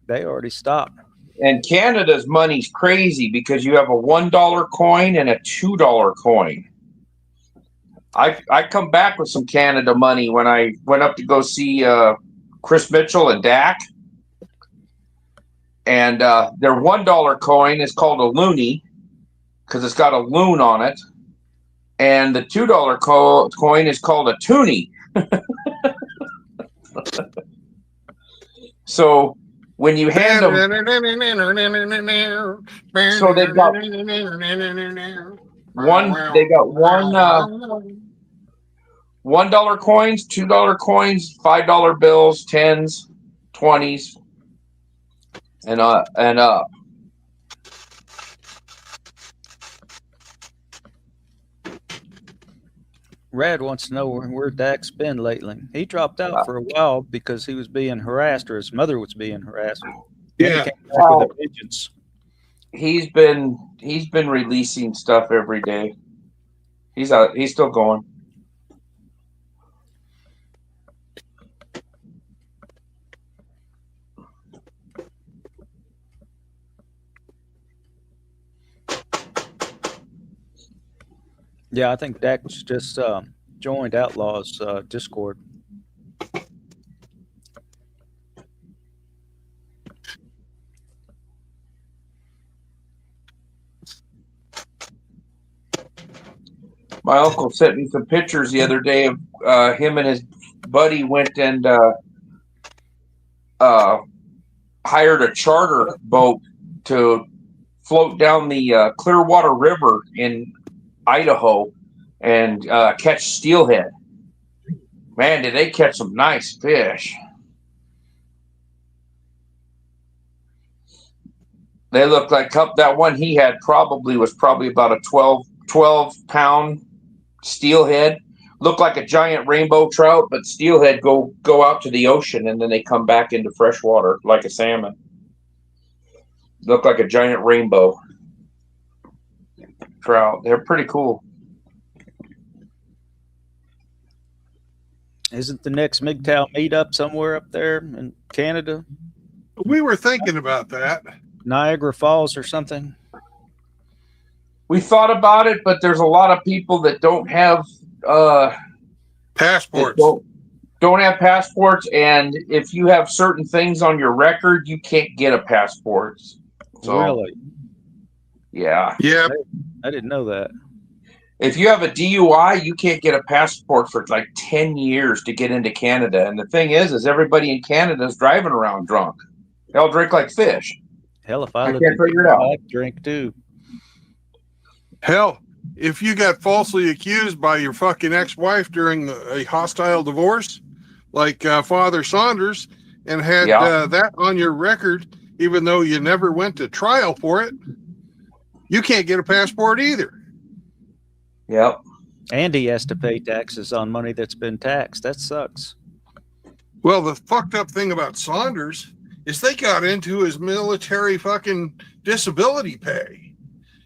they already stopped. And Canada's money's crazy because you have a $1 coin and a $2 coin. I come back with some Canada money when I went up to go see Chris Mitchell and Dak. And their $1 coin is called a loonie because it's got a loon on it. And the $2 coin is called a toonie. So when you hand them, so they've got $1 coins, $2 coins, $5 bills, 10s, 20s, and up. Rad wants to know where Dak's been lately. He dropped out for a while because he was being harassed, or his mother was being harassed. Yeah. He came back with a vengeance. He's been releasing stuff every day. He's still going. Yeah, I think Dak's just joined Outlaws Discord. My uncle sent me some pictures the other day of him and his buddy went and hired a charter boat to float down the Clearwater River in Idaho and catch steelhead. Man, did they catch some nice fish. They looked like that one he had was probably about a 12-pound steelhead. Looked like a giant rainbow trout, but steelhead go out to the ocean and then they come back into fresh water like a salmon. Looked like a giant rainbow trout. They're pretty cool. Isn't the next MGTOW meetup somewhere up there in Canada? We were thinking about that. Niagara Falls or something? We thought about it, but there's a lot of people that don't have passports. Don't have passports, and if you have certain things on your record, you can't get a passport. So, really? Yeah. Yeah. I didn't know that. If you have a DUI, you can't get a passport for like 10 years to get into Canada. And the thing is everybody in Canada is driving around drunk. They all drink like fish. Hell, if I can't figure it out. I'd drink too. Hell, if you got falsely accused by your fucking ex-wife during a hostile divorce, like Father Saunders, and had that on your record, even though you never went to trial for it, you can't get a passport either. Yep. And he has to pay taxes on money that's been taxed. That sucks. Well, the fucked up thing about Saunders is they got into his military fucking disability pay.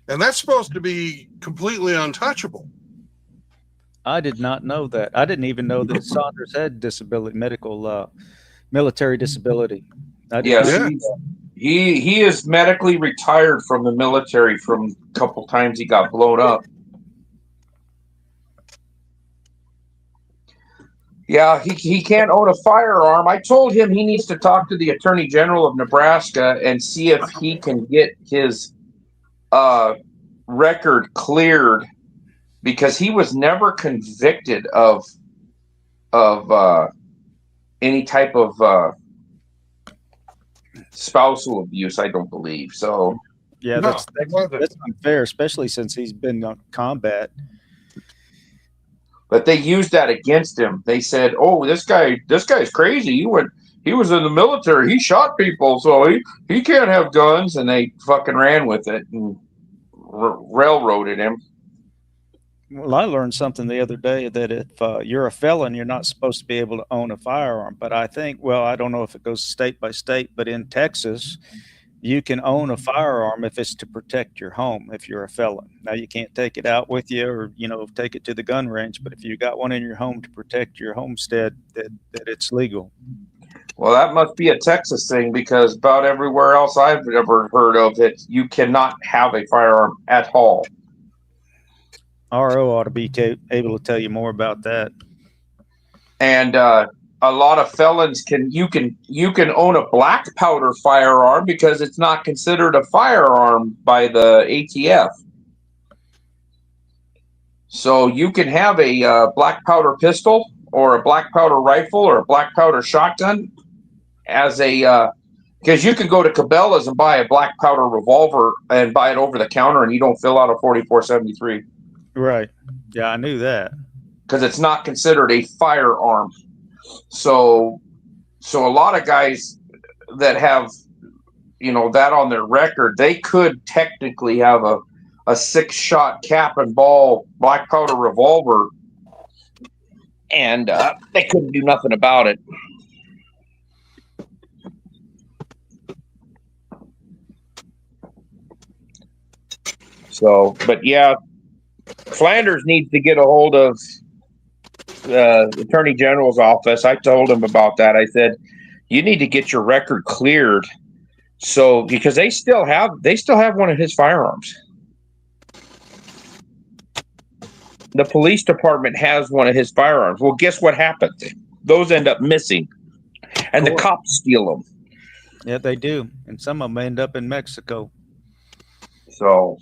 And that's supposed to be completely untouchable. I did not know that. I didn't even know that Saunders had disability medical Military disability. I did Yes, not- Yeah. he is medically retired from the military from a couple times he got blown up. Yeah, he can't own a firearm. I told him he needs to talk to the Attorney General of Nebraska and see if he can get his record cleared, because he was never convicted of any type of spousal abuse. I don't believe so. Yeah, No, that's it wasn't. that's unfair, especially since he's been on combat. But they used that against him. They said, "Oh, this guy's crazy. He was in the military. He shot people, so he can't have guns." And they fucking ran with it and railroaded him. Well, I learned something the other day that if you're a felon, you're not supposed to be able to own a firearm. But I think, well, I don't know if it goes state by state, but in Texas, you can own a firearm if it's to protect your home if you're a felon. Now, you can't take it out with you or, take it to the gun range. But if you got one in your home to protect your homestead, that it's legal. Well, that must be a Texas thing, because about everywhere else I've ever heard of it, you cannot have a firearm at all. RO ought to be able to tell you more about that. And a lot of felons you can own a black powder firearm because it's not considered a firearm by the ATF. So you can have a black powder pistol or a black powder rifle or a black powder shotgun as a because you can go to Cabela's and buy a black powder revolver and buy it over the counter, and you don't fill out a 4473. Right. Yeah, I knew that. Because it's not considered a firearm. So a lot of guys that have, that on their record, they could technically have a 6-shot cap and ball black powder revolver, and they couldn't do nothing about it. So, but yeah, Flanders needs to get a hold of the Attorney General's office. I told him about that. I said, you need to get your record cleared. So, because they still have one of his firearms. The police department has one of his firearms. Well, guess what happens? Those end up missing, and the cops steal them. Yeah, they do. And some of them end up in Mexico. So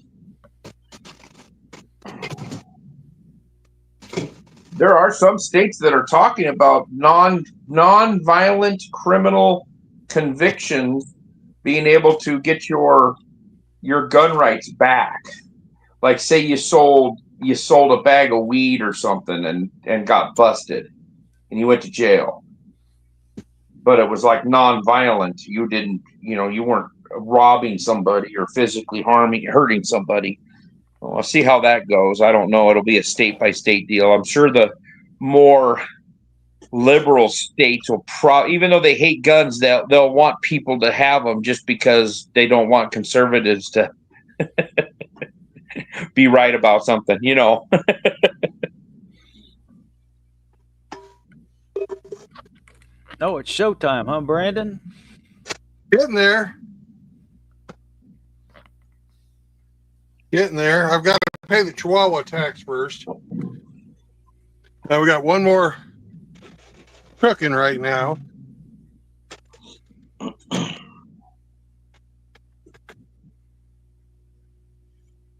there are some states that are talking about non-violent criminal convictions being able to get your gun rights back. Like, say you sold a bag of weed or something and got busted and you went to jail. But it was like non-violent. You didn't, you weren't robbing somebody or physically hurting somebody. Well, I'll see how that goes. I don't know. It'll be a state-by-state deal. I'm sure the more liberal states will even though they hate guns, they'll want people to have them just because they don't want conservatives to be right about something, No, it's showtime, huh, Brandon? Getting there. I've got to pay the Chihuahua tax first. Now we got one more cooking right now.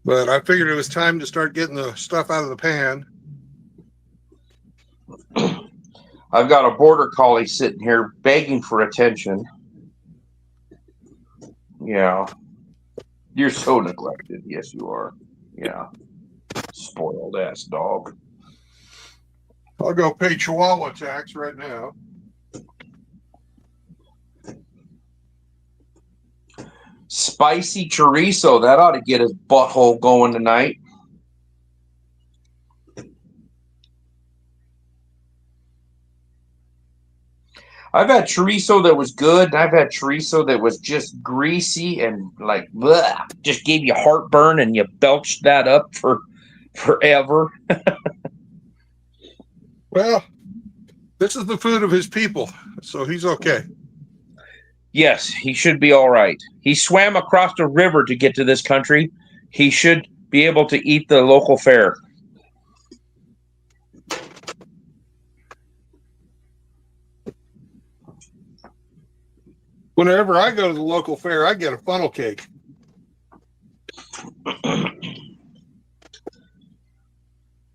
But I figured it was time to start getting the stuff out of the pan. I've got a border collie sitting here begging for attention. Yeah. You're so neglected. Yes, you are. Yeah. Spoiled ass dog. I'll go pay Chihuahua tax right now. Spicy chorizo. That ought to get his butthole going tonight. I've had chorizo that was good, and I've had chorizo that was just greasy and like bleh, just gave you heartburn, and you belched that up for forever. Well, This is the food of his people, so he's okay. Yes, he should be all right. He swam across the river to get to this country. He should be able to eat the local fare. Whenever I go to the local fair, I get a funnel cake.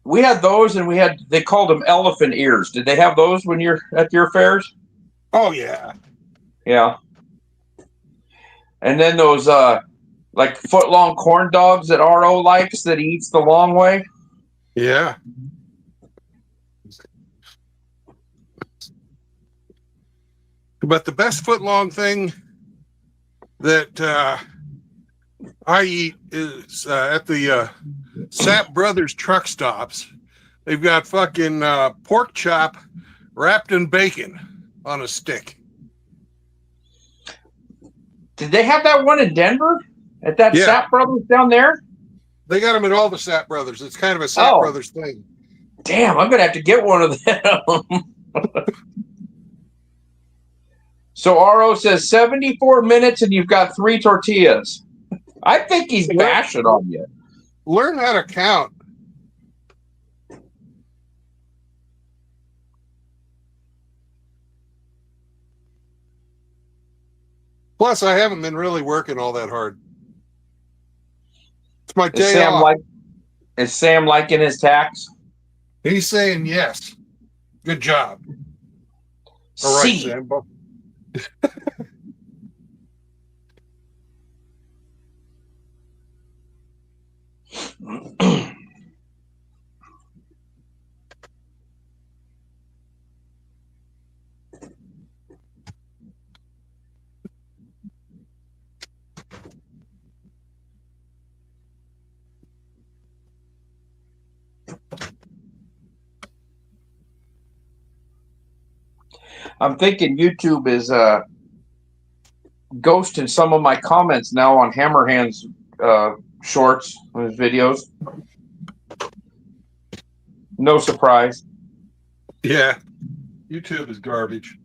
We had those, and they called them elephant ears. Did they have those when you're at your fairs? Oh yeah. Yeah. And then those like foot-long corn dogs that RO likes that he eats the long way. Yeah. But the best foot-long thing that I eat is at the Sapp Brothers truck stops. They've got fucking pork chop wrapped in bacon on a stick. Did they have that one in Denver at that Yeah. Sapp Brothers down there? They got them at all the Sapp Brothers. It's kind of a Sapp Brothers thing. Damn, I'm gonna have to get one of them. So RO says 74 minutes and you've got 3 tortillas. I think he's bashing on you. Learn how to count. Plus, I haven't been really working all that hard. It's my day off. Is Sam liking his tax? He's saying yes. Good job. All right, C. Sam. I'm thinking YouTube is ghosting some of my comments now on Hammerhand's shorts, on his videos. No surprise. Yeah. YouTube is garbage.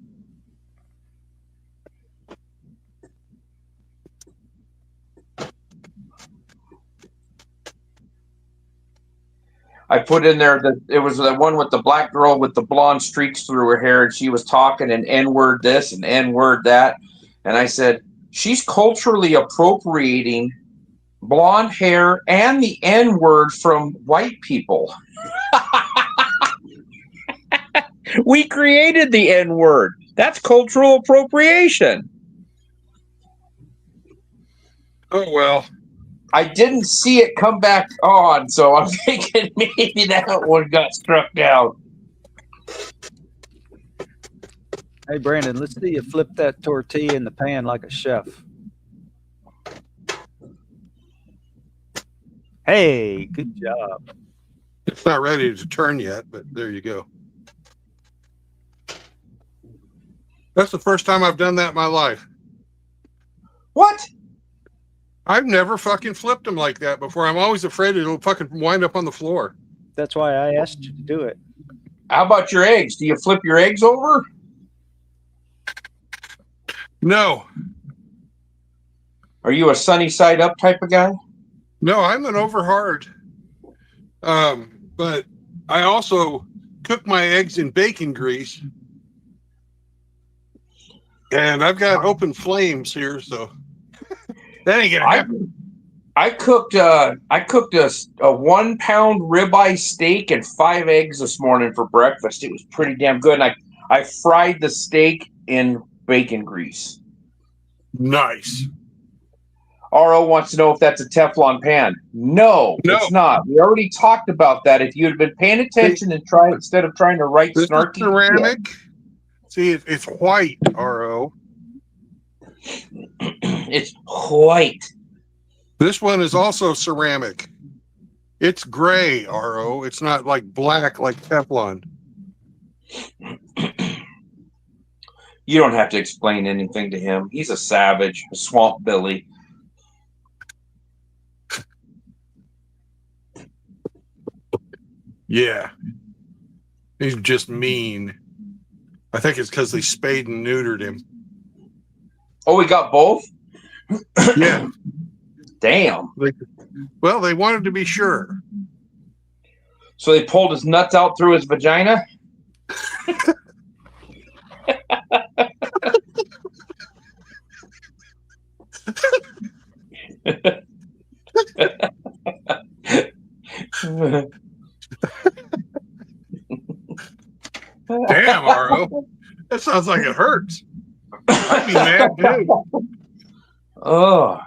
I put in there that it was the one with the black girl with the blonde streaks through her hair, and she was talking an N-word this and N-word that. And I said, she's culturally appropriating blonde hair and the N-word from white people. We created the N-word. That's cultural appropriation. Oh, well. I didn't see it come back on, so I'm thinking maybe that one got struck down. Hey, Brandon, let's see you flip that tortilla in the pan like a chef. Hey, good job. It's not ready to turn yet, but there you go. That's the first time I've done that in my life. What? I've never fucking flipped them like that before. I'm always afraid it'll fucking wind up on the floor. That's why I asked you to do it. How about your eggs? Do you flip your eggs over? No. Are you a sunny side up type of guy? No, I'm an overhard. But I also cook my eggs in bacon grease. And I've got open flames here, so that ain't gonna happen. I cooked a 1 pound ribeye steak and 5 eggs this morning for breakfast. It was pretty damn good. And I fried the steak in bacon grease. Nice. RO wants to know if that's a Teflon pan. No, it's not. We already talked about that. If you had been paying attention and instead of trying to write This snarky is ceramic. See, it's white, RO. It's white. This one is also ceramic. It's gray, RO. It's not like black like Teflon. You don't have to explain anything to him. He's a savage, a swamp Billy. Yeah. He's just mean. I think it's because they spayed and neutered him. Oh, we got both? Yeah. Damn. Well, they wanted to be sure. So they pulled his nuts out through his vagina? Damn, RO. That sounds like it hurts. I'd be mad too. Oh.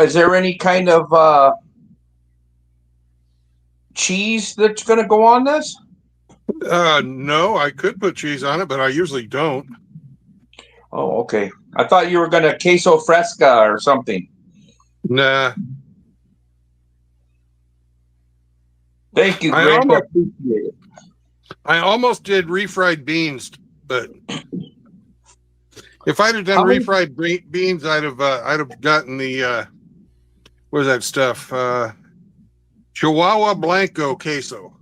Is there any kind of cheese that's going to go on this? No, I could put cheese on it, but I usually don't. Oh, okay. I thought you were going to queso fresca or something. Nah. Thank you, I Greg. almost- I appreciate it. I almost did refried beans, but if I'd have done How many- refried beans, I'd have gotten the what is that stuff? Chihuahua Blanco queso.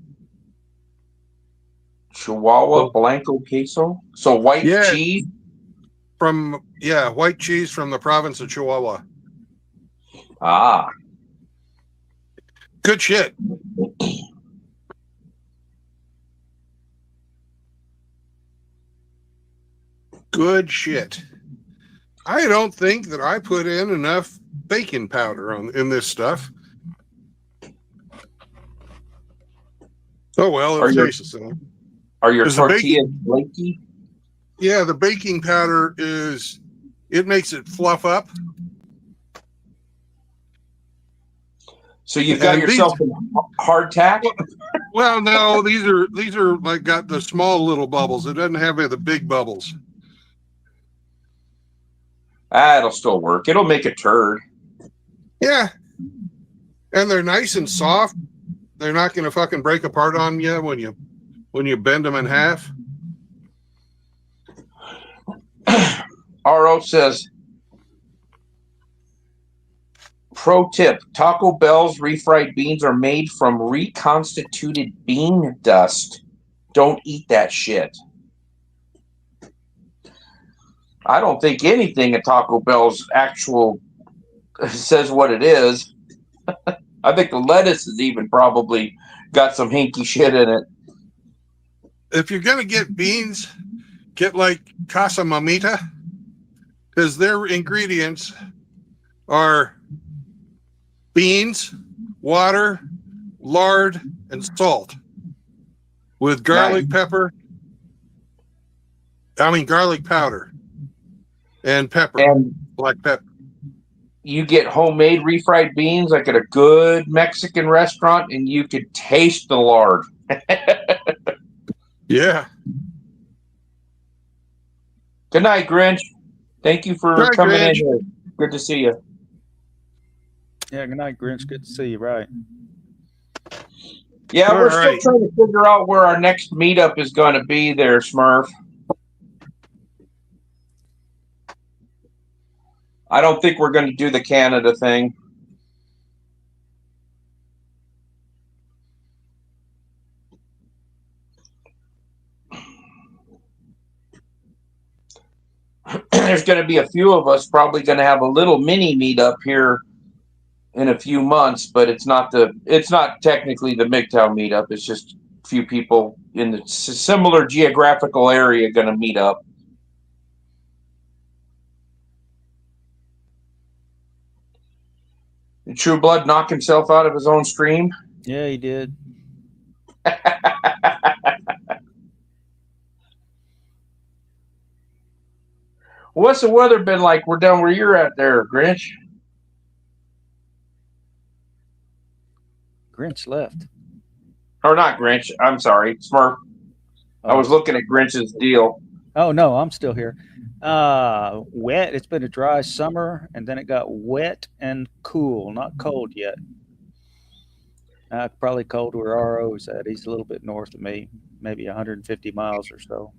Chihuahua Blanco queso? So white Yeah. cheese? White cheese from the province of Chihuahua. Ah. Good shit. Good shit. I don't think that I put in enough baking powder in this stuff. Oh well, Are it your- tastes the same. Are your Is the tortillas flaky? Yeah, the baking powder it makes it fluff up. So you've got And yourself a hardtack? Well, no, these are like got the small little bubbles. It doesn't have any of the big bubbles. It'll still work. It'll make a turd. Yeah, and they're nice and soft. They're not going to fucking break apart on you when you bend them in half. RO says, pro tip, Taco Bell's refried beans are made from reconstituted bean dust. Don't eat that shit. I don't think anything at Taco Bell's actual says what it is. I think the lettuce has even probably got some hinky shit in it. If you're going to get beans, get like Casa Mamita, because their ingredients are beans, water, lard, and salt with garlic powder and pepper, And black pepper. you get homemade refried beans like at a good Mexican restaurant, and you could taste the lard. Yeah. Good night, Grinch. Thank you for Good night, coming in Grinch. here. Good to see you. Yeah, good night, Grinch. Good to see you. Right. Yeah, All we're still right. trying to figure out where our next meetup is going to be there, Smurf. I don't think we're going to do the Canada thing. There's going to be a few of us probably going to have a little mini meetup here in a few months, but it's not technically the MGTOW meetup. It's just a few people in the similar geographical area going to meet up. Did True Blood knock himself out of his own stream? Yeah, he did. What's the weather been like? We're down where you're at there, Grinch. Grinch left. Or not Grinch. I'm sorry, Smurf. I was looking at Grinch's deal. Oh no, I'm still here. Wet. It's been a dry summer, and then it got wet and cool, not cold yet. Probably cold where RO's at. He's a little bit north of me, maybe 150 miles or so.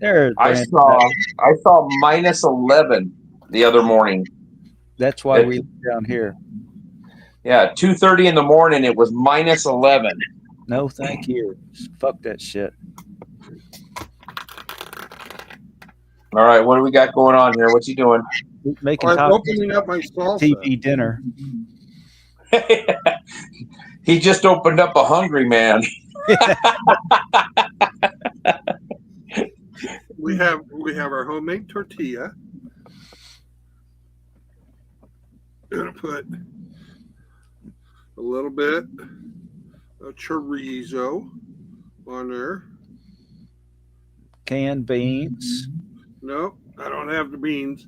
There, I Brandon. saw -11 the other morning. That's why we live down here. Yeah, 2:30 in the morning. It was -11. No, thank you. Fuck that shit. All right, what do we got going on here? What's he doing? Making I'm tacos opening up my salsa. TV dinner. He just opened up a Hungry Man. We have our homemade tortilla. Gonna put a little bit of chorizo on there. Canned beans. Nope, I don't have the beans.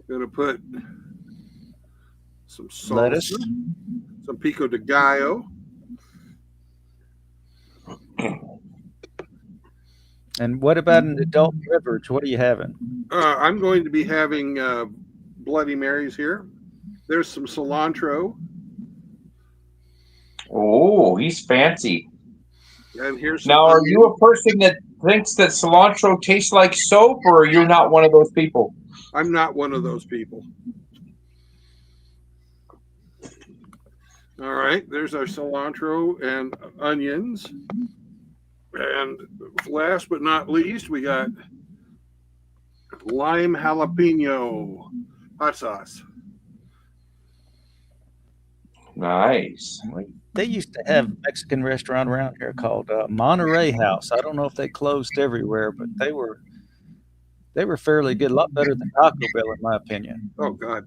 Gonna put some salsa, Lettuce. some pico de gallo. And what about an adult beverage? What are you having? I'm going to be having Bloody Marys here. There's some cilantro, Oh, he's fancy. and here's some Now, are onion. you a person that thinks that cilantro tastes like soap, or are you not one of those people? I'm not one of those people. All right, there's our cilantro and onions. And last but not least, we got lime jalapeno hot sauce. Nice. They used to have a Mexican restaurant around here called Monterey House. I don't know if they closed everywhere, but they were fairly good. A lot better than Taco Bell, in my opinion. Oh, God.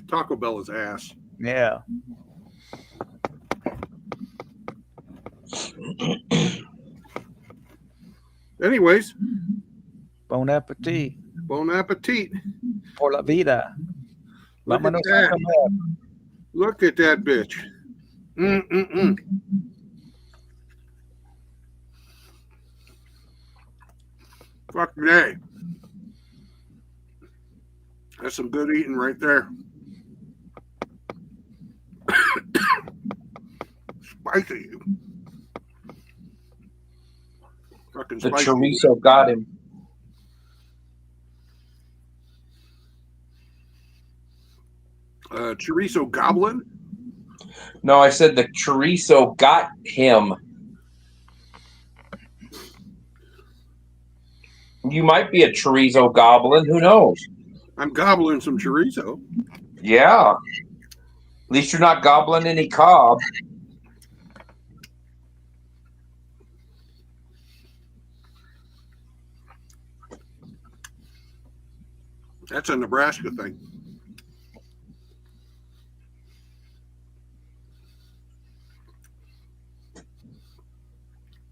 Taco Bell is ass. Yeah. Anyways, Bon appetit. bon appetit. Por la vida. Look at Vámonos a that. comer. Look at that bitch. Mm-mm-mm. Fuck day. That's some good eating right there. Spicy. Fucking The spicy. chorizo got him. Chorizo goblin. No, I said the chorizo got him. You might be a chorizo goblin. Who knows? I'm gobbling some chorizo. Yeah. At least you're not gobbling any cob. That's a Nebraska thing.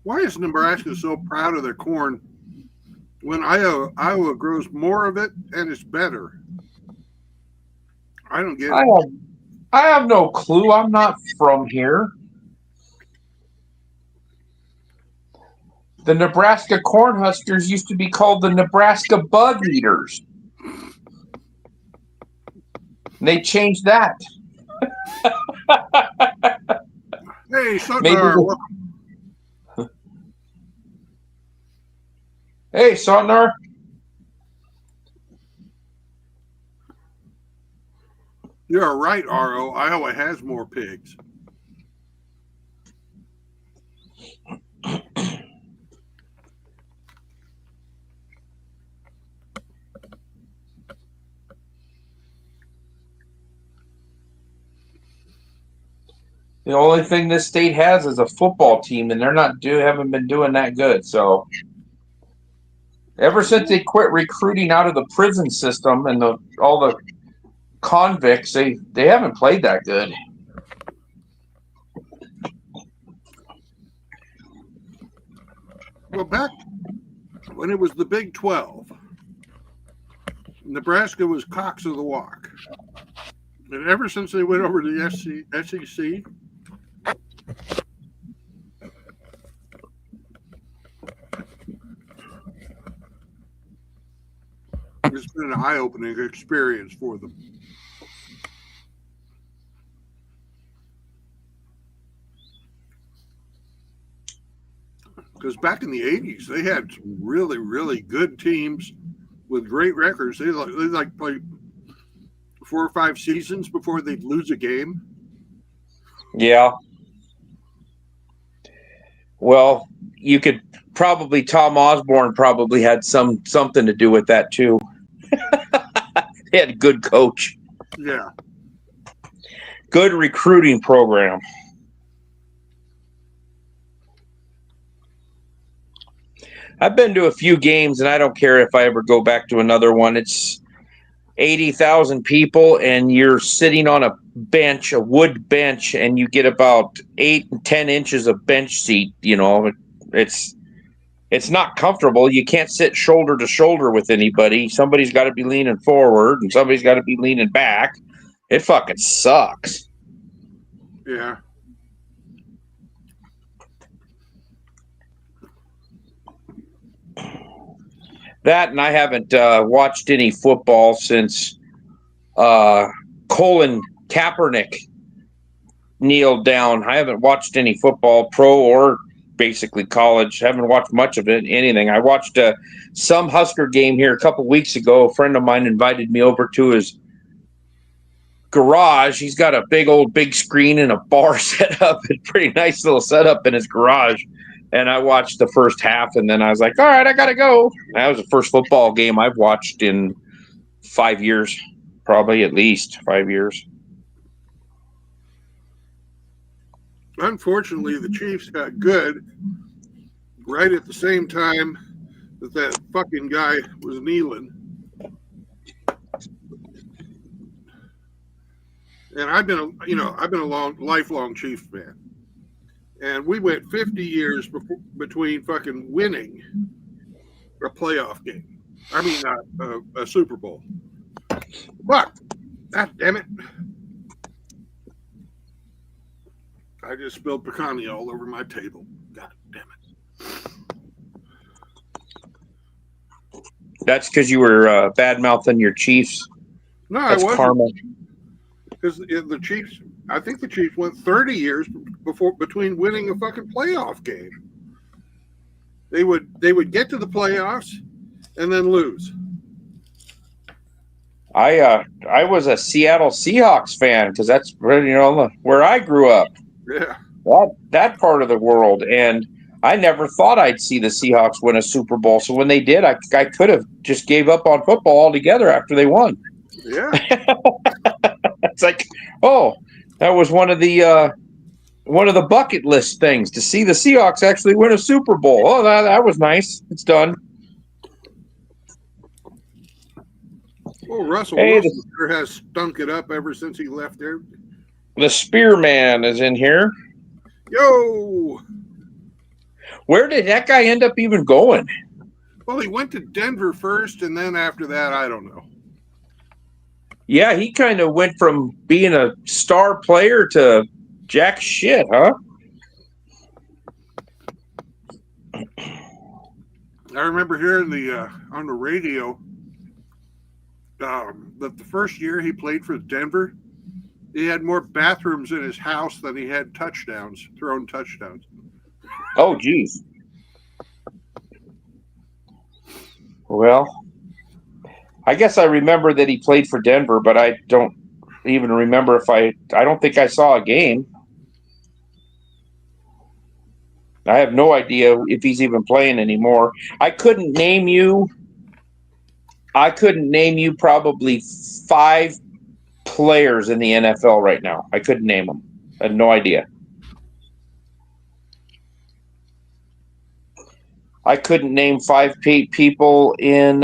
Why is Nebraska so proud of their corn when Iowa grows more of it and it's better? I don't get it. I have no clue. I'm not from here. The Nebraska Cornhuskers used to be called the Nebraska Bug Eaters. And they changed that. Hey, Sutnar. Hey, Sutnar. You're right, RO. Iowa has more pigs. The only thing this state has is a football team, and they're haven't been doing that good. So, ever since they quit recruiting out of the prison system and all the convicts, they haven't played that good. Well, back when it was the Big 12, Nebraska was cocks of the walk. And ever since they went over to the SEC, it's been an eye-opening experience for them. Because back in the 80s, they had some really, really good teams with great records. They play 4 or 5 seasons before they'd lose a game. Yeah. Well, you could probably Tom Osborne probably had something to do with that too. He had a good coach. Yeah. Good recruiting program. I've been to a few games, and I don't care if I ever go back to another one. It's 80,000 people, and you're sitting on a bench, a wood bench, and you get about 8 and 10 inches of bench seat. You know, it's not comfortable. You can't sit shoulder to shoulder with anybody. Somebody's got to be leaning forward, and somebody's got to be leaning back. It fucking sucks. Yeah. That, and I haven't watched any football since Colin Kaepernick kneeled down. I haven't watched any football, pro or basically college. I haven't watched much of it, anything. I watched some Husker game here a couple weeks ago. A friend of mine invited me over to his garage. He's got a big screen and a bar set up. A pretty nice little setup in his garage. And I watched the first half, and then I was like, all right, I got to go. That was the first football game I've watched in 5 years, probably at least 5 years. Unfortunately, the Chiefs got good right at the same time that fucking guy was kneeling. And I've been a lifelong Chiefs fan. And we went 50 years between fucking winning a playoff game. I mean, a Super Bowl. But, God damn it. I just spilled Picani all over my table. God damn it. That's because you were bad-mouthing your Chiefs. No, That's I wasn't. karma. Because the Chiefs, I think the Chiefs went 30 years between winning a fucking playoff game. They would get to the playoffs and then lose. I was a Seattle Seahawks fan because that's where I grew up. Yeah. That part of the world, and I never thought I'd see the Seahawks win a Super Bowl. So when they did, I could have just gave up on football altogether after they won. Yeah. It's like, oh, that was one of the bucket list things to see the Seahawks actually win a Super Bowl. Oh, that was nice. It's done. Well, Russell Wilson has stunk it up ever since he left there. The Spearman is in here. Yo! Where did that guy end up even going? Well, he went to Denver first, and then after that, I don't know. Yeah, he kind of went from being a star player to jack shit, huh? I remember hearing on the radio that the first year he played for Denver, he had more bathrooms in his house than he had thrown touchdowns. Oh, geez. Well, I guess I remember that he played for Denver, but I don't even remember I don't think I saw a game. I have no idea if he's even playing anymore. I couldn't name you probably 5 players in the NFL right now. I couldn't name them. I had no idea. I couldn't name 5 people in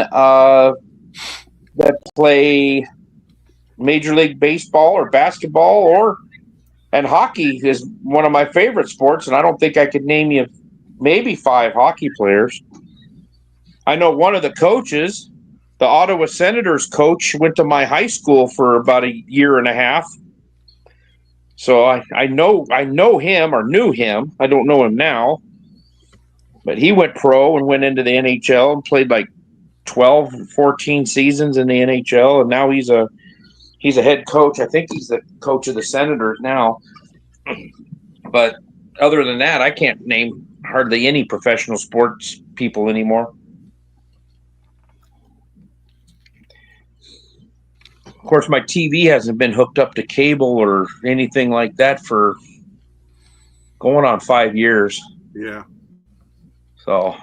that play Major League Baseball or basketball and hockey is one of my favorite sports, and I don't think I could name you maybe 5 hockey players. I know one of the coaches, the Ottawa Senators coach, went to my high school for about a year and a half. So I know him or knew him. I don't know him now. But he went pro and went into the NHL and played like 12, 14 seasons in the NHL, and now he's a head coach. I think he's the coach of the Senators now. But other than that, I can't name hardly any professional sports people anymore. Of course, my TV hasn't been hooked up to cable or anything like that for going on 5 years. Yeah. So,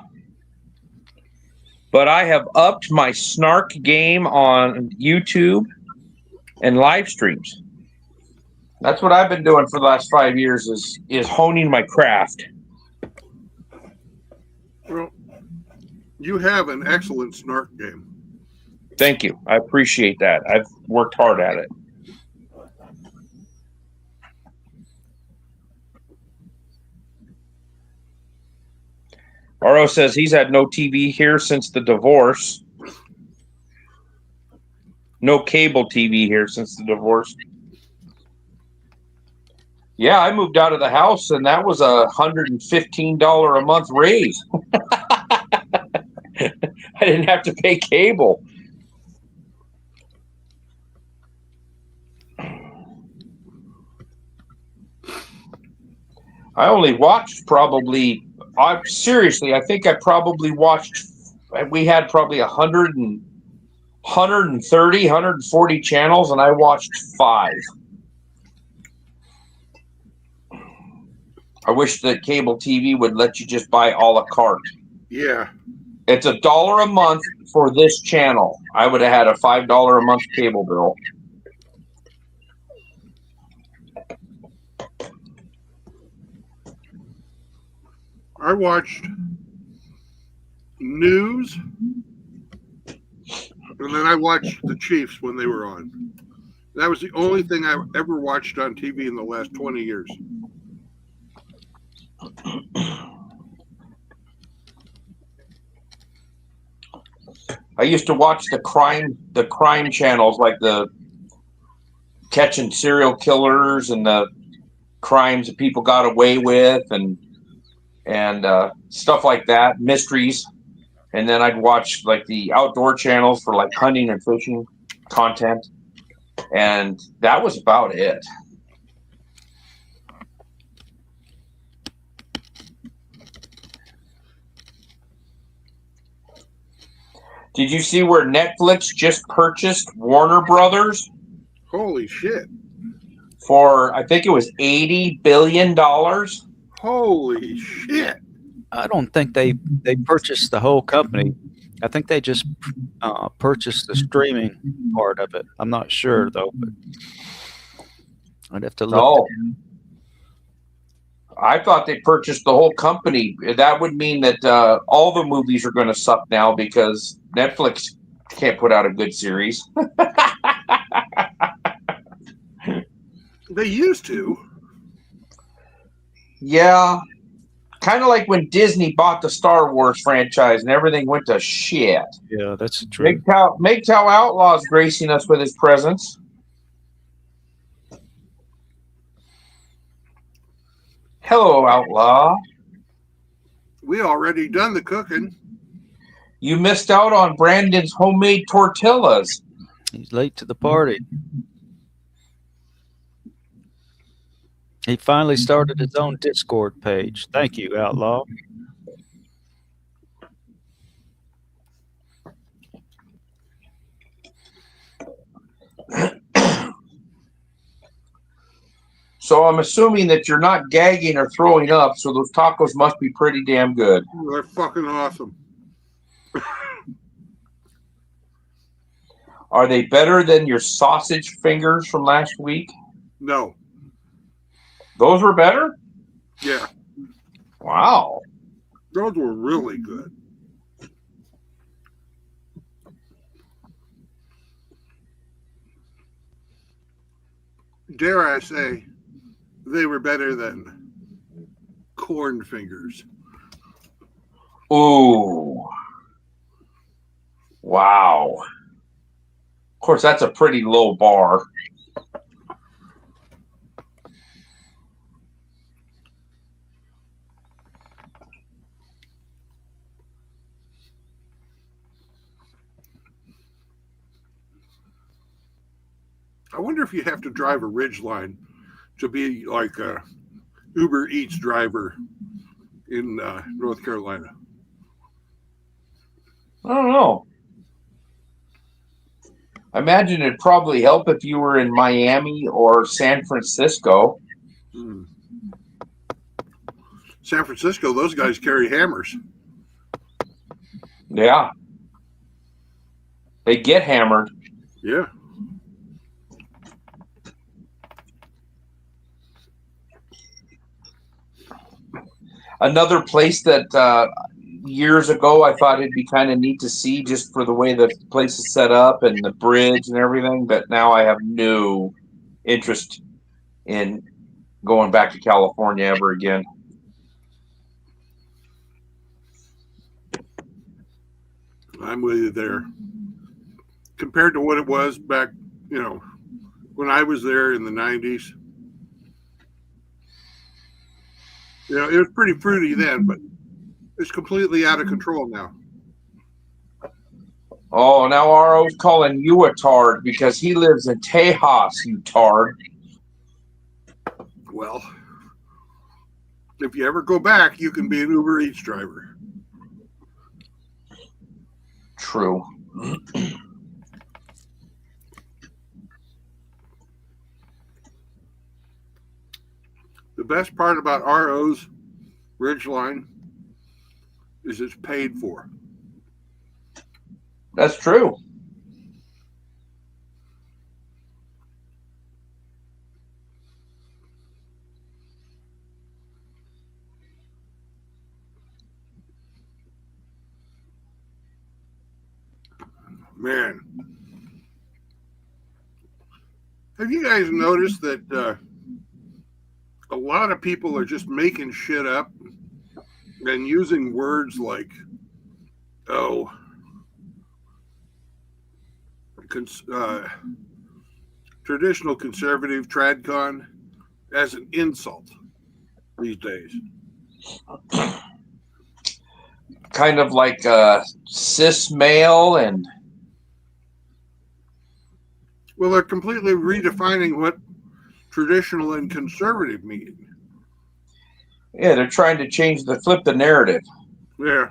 but I have upped my snark game on YouTube and live streams. That's what I've been doing for the last 5 years is honing my craft. Well, you have an excellent snark game. Thank you. I appreciate that. I've worked hard at it. Aro says he's had no TV here since the divorce. No cable TV here since the divorce. Yeah, I moved out of the house, and that was $115 a month raise. I didn't have to pay cable. I only watched probably, I think I probably watched, we had probably 130, 140 channels, and I watched 5. I wish that cable TV would let you just buy a la carte. Yeah. It's $1 a month for this channel. I would have had a $5 a month cable bill. I watched news, and then I watched the Chiefs when they were on. That was the only thing I ever watched on TV in the last 20 years. I used to watch the crime channels, like the catching serial killers and the crimes that people got away with, and stuff like that, mysteries. And then I'd watch like the outdoor channels for like hunting and fishing content, and that was about it. Did you see where Netflix just purchased Warner Brothers Holy shit. for, I think it was $80 billion? Holy shit. I don't think they purchased the whole company. I think they just purchased the streaming part of it. I'm not sure though, but I'd have to look. No. I thought they purchased the whole company. That would mean that all the movies are going to suck now because Netflix can't put out a good series. They used to. Yeah. Kind of like when Disney bought the Star Wars franchise and everything went to shit. Yeah, that's true. MGTOW Outlaw's gracing us with his presence. Hello, Outlaw. We already done the cooking. You missed out on Brandon's homemade tortillas. He's late to the party. He finally started his own Discord page. Thank you, Outlaw. So I'm assuming that you're not gagging or throwing up, so those tacos must be pretty damn good. They're fucking awesome. Are they better than your sausage fingers from last week? No. Those were better? Yeah. Wow. Those were really good. Dare I say, they were better than corn fingers. Ooh. Wow. Of course, that's a pretty low bar. I wonder if you have to drive a Ridgeline to be like a Uber Eats driver in North Carolina? I don't know. I imagine it'd probably help if you were in Miami or San Francisco. Hmm. San Francisco, those guys carry hammers. Yeah. They get hammered. Yeah. Another place that years ago I thought it'd be kind of neat to see just for the way the place is set up and the bridge and everything, but now I have no interest in going back to California ever again. I'm with you there. Compared to what it was back, when I was there in the 90s. It was pretty fruity then, but it's completely out of control now. Oh, now RO's calling you a tard because he lives in Tejas, you tard. Well, if you ever go back, you can be an Uber Eats driver. True. The best part about RO's Ridgeline is it's paid for. That's true. Man. Have you guys noticed that a lot of people are just making shit up and using words like, traditional conservative tradcon as an insult these days? Kind of like cis male and... Well, they're completely redefining what traditional and conservative mean. Yeah, they're trying to flip the narrative. Yeah.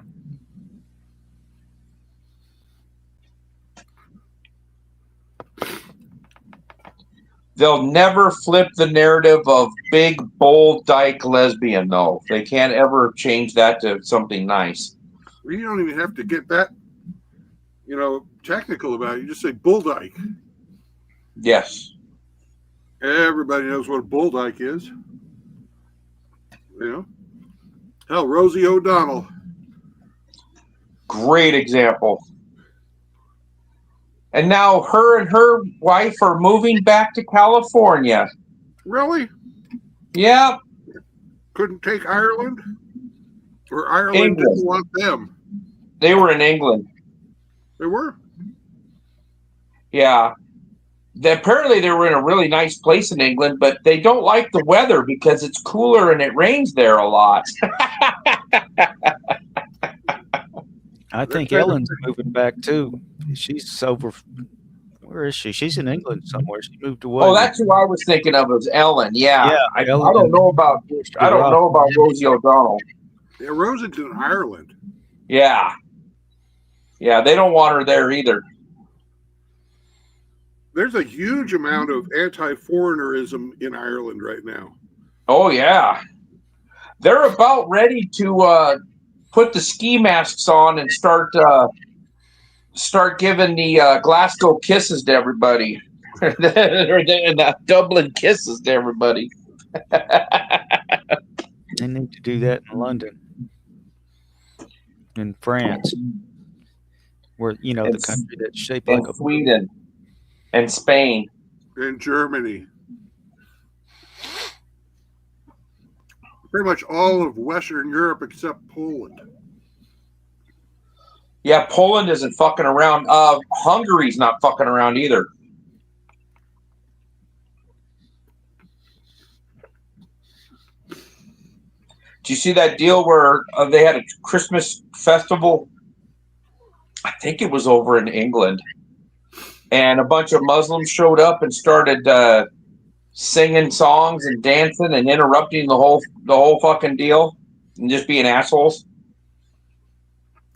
They'll never flip the narrative of big, bold dyke lesbian, though. They can't ever change that to something nice. You don't even have to get that, technical about it. You just say bull dyke. Yes. Everybody knows what a bull dyke is. Hell, Rosie O'Donnell. Great example. And now her and her wife are moving back to California. Really? Yeah. Couldn't take Ireland? Or Ireland England. didn't want them? They were in England. They were? Yeah. Apparently they were in a really nice place in England, but they don't like the weather because it's cooler and it rains there a lot. I think Ellen's moving back too. She's over. Where is she? She's in England somewhere. She moved away. Oh, that's who I was thinking of as Ellen. Yeah. I Ellen. don't know about Rosie O'Donnell. Yeah, Rosie's in Ireland. Yeah. Yeah, they don't want her there either. There's a huge amount of anti-foreignerism in Ireland right now. Oh, yeah. They're about ready to put the ski masks on and start giving the Glasgow kisses to everybody. Or the Dublin kisses to everybody. They need to do that in London, in France, where the country that's shaped like a Sweden and Spain and Germany. Pretty much all of Western Europe except Poland. Yeah, Poland isn't fucking around. Hungary's not fucking around either. Do you see that deal where they had a Christmas festival? I think it was over in England. And a bunch of Muslims showed up and started singing songs and dancing and interrupting the whole fucking deal. and just being assholes.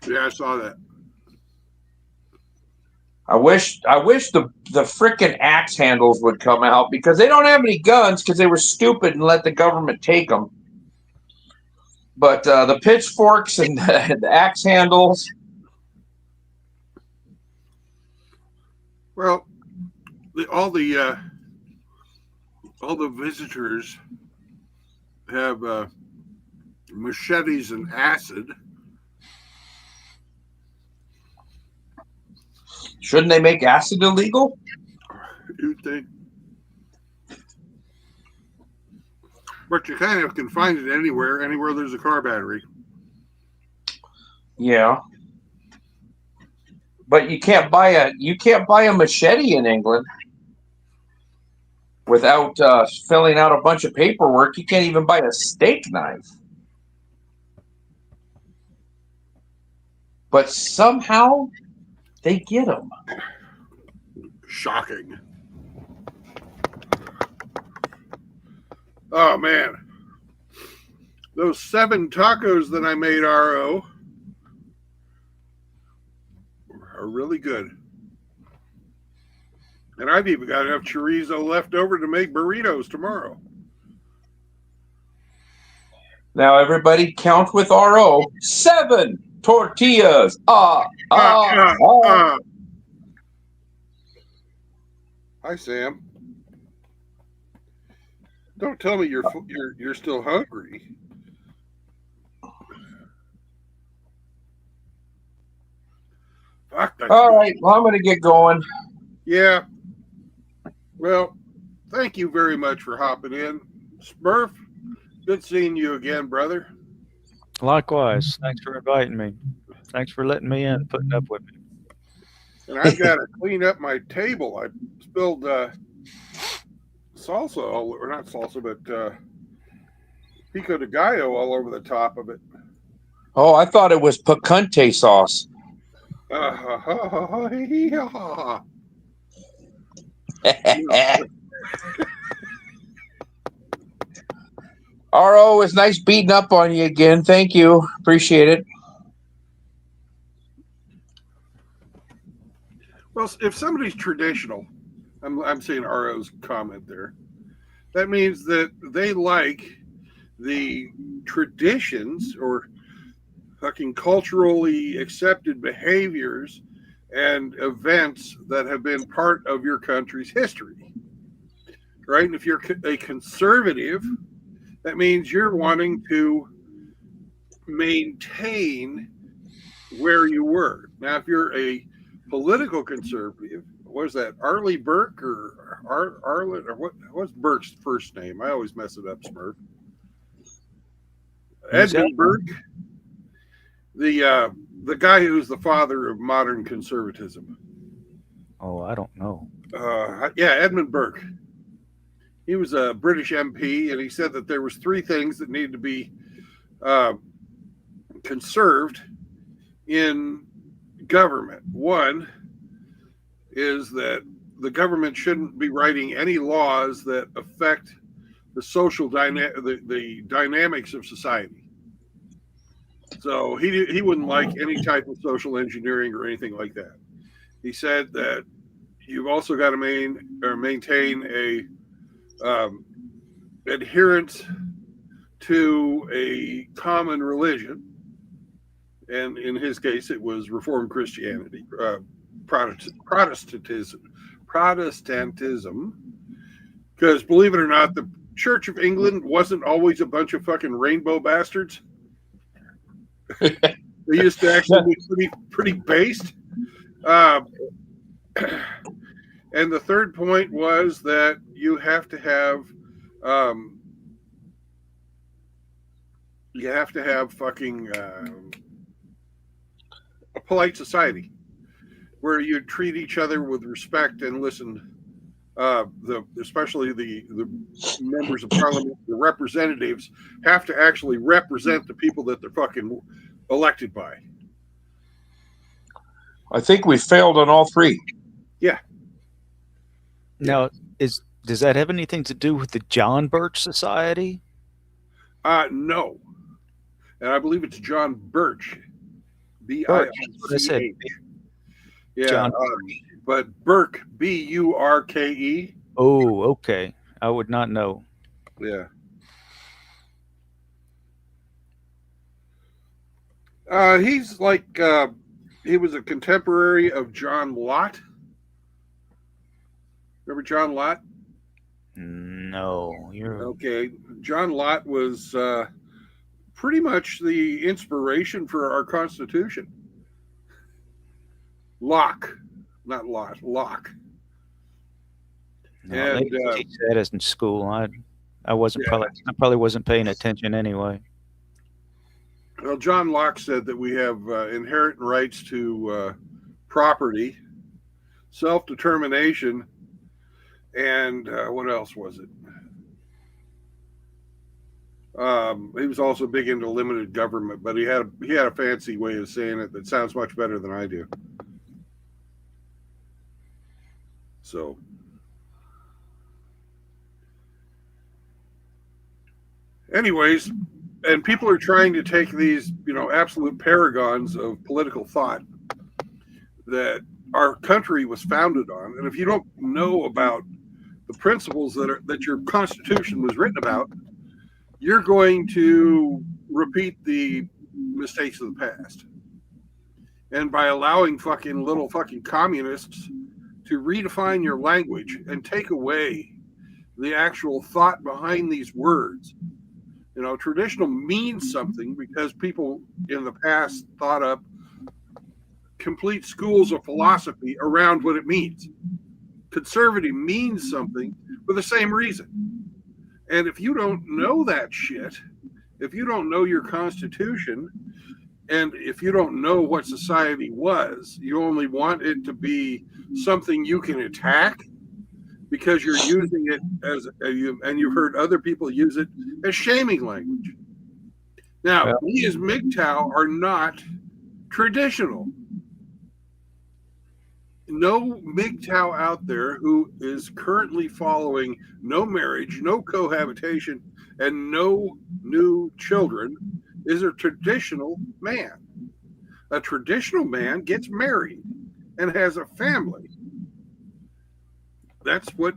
Yeah, I saw that. I wish the frickin' axe handles would come out because they don't have any guns because they were stupid and let the government take them. But the pitchforks and the axe handles. Well, all the visitors have machetes and acid. Shouldn't they make acid illegal? You'd think. But you kind of can find it anywhere there's a car battery. Yeah. But you can't buy a machete in England without filling out a bunch of paperwork. You can't even buy a steak knife. But somehow they get them. Shocking. Oh man, those 7 tacos that I made, RO, are really good. And I've even got enough chorizo left over to make burritos tomorrow. Now everybody count with RO. 7 tortillas. Hi, Sam. Don't tell me you're still hungry. Fuck, All right, well, I'm going to get going. Yeah. Well, thank you very much for hopping in. Smurf, good seeing you again, brother. Likewise. Thanks for inviting me. Thanks for letting me in, putting up with me. And I've got to clean up my table. I spilled salsa, or not salsa, but pico de gallo all over the top of it. Oh, I thought it was picante sauce. RO, it's nice beating up on you again. Thank you. Appreciate it. Well, if somebody's traditional, I'm saying RO's comment there, that means that they like the traditions or fucking culturally accepted behaviors and events that have been part of your country's history, right? And if you're a conservative, that means you're wanting to maintain where you were. Now, if you're a political conservative, what is that? Arleigh Burke or Arlen, or what's Burke's first name? I always mess it up, Smurf. Edmund Burke, the guy who's the father of modern conservatism. Oh, I don't know. Yeah, Edmund Burke. He was a British MP, and he said that there was 3 things that needed to be conserved in government. One is that the government shouldn't be writing any laws that affect the social the dynamics of society. So he wouldn't like any type of social engineering or anything like that. He said that you've also got to maintain a adherence to a common religion, and in his case, it was Reformed Christianity, Protestantism. Because believe it or not, the Church of England wasn't always a bunch of fucking rainbow bastards. They used to actually be pretty based. And the third point was that you have to have fucking a polite society where you treat each other with respect and listen. Especially the members of parliament, the representatives, have to actually represent the people that they're fucking elected by. I think we failed on all 3. Yeah. Now, does that have anything to do with the John Birch Society? No. and I believe it's John Birch, Birch, that's what I said. B-I-R-C-H. Yeah, John but Burke, B-U-R-K-E. Oh, okay. I would not know. Yeah. He's like he was a contemporary of John Lott. Remember John Lott? No, you're Okay, John Lott was pretty much the inspiration for our Constitution. Locke, not Lott, Locke. no, And they didn't teach that as in school. I wasn't probably wasn't paying attention anyway. well, John Locke said that we have inherent rights to property, self-determination, and what else was it? He was also big into limited government, but he had a fancy way of saying it that sounds much better than I do. So, anyways, and people are trying to take these, absolute paragons of political thought that our country was founded on, and if you don't know about the principles that your Constitution was written about, you're going to repeat the mistakes of the past. And by allowing little communists to redefine your language and take away the actual thought behind these words. Traditional means something because people in the past thought up complete schools of philosophy around what it means. Conservative means something for the same reason. And if you don't know that shit, if you don't know your Constitution, and if you don't know what society was, you only want it to be something you can attack because you're using it and you've heard other people use it as shaming language. Now, we as MGTOW are not traditional. No MGTOW out there who is currently following no marriage, no cohabitation, and no new children is a traditional man. A traditional man gets married and has a family. That's what,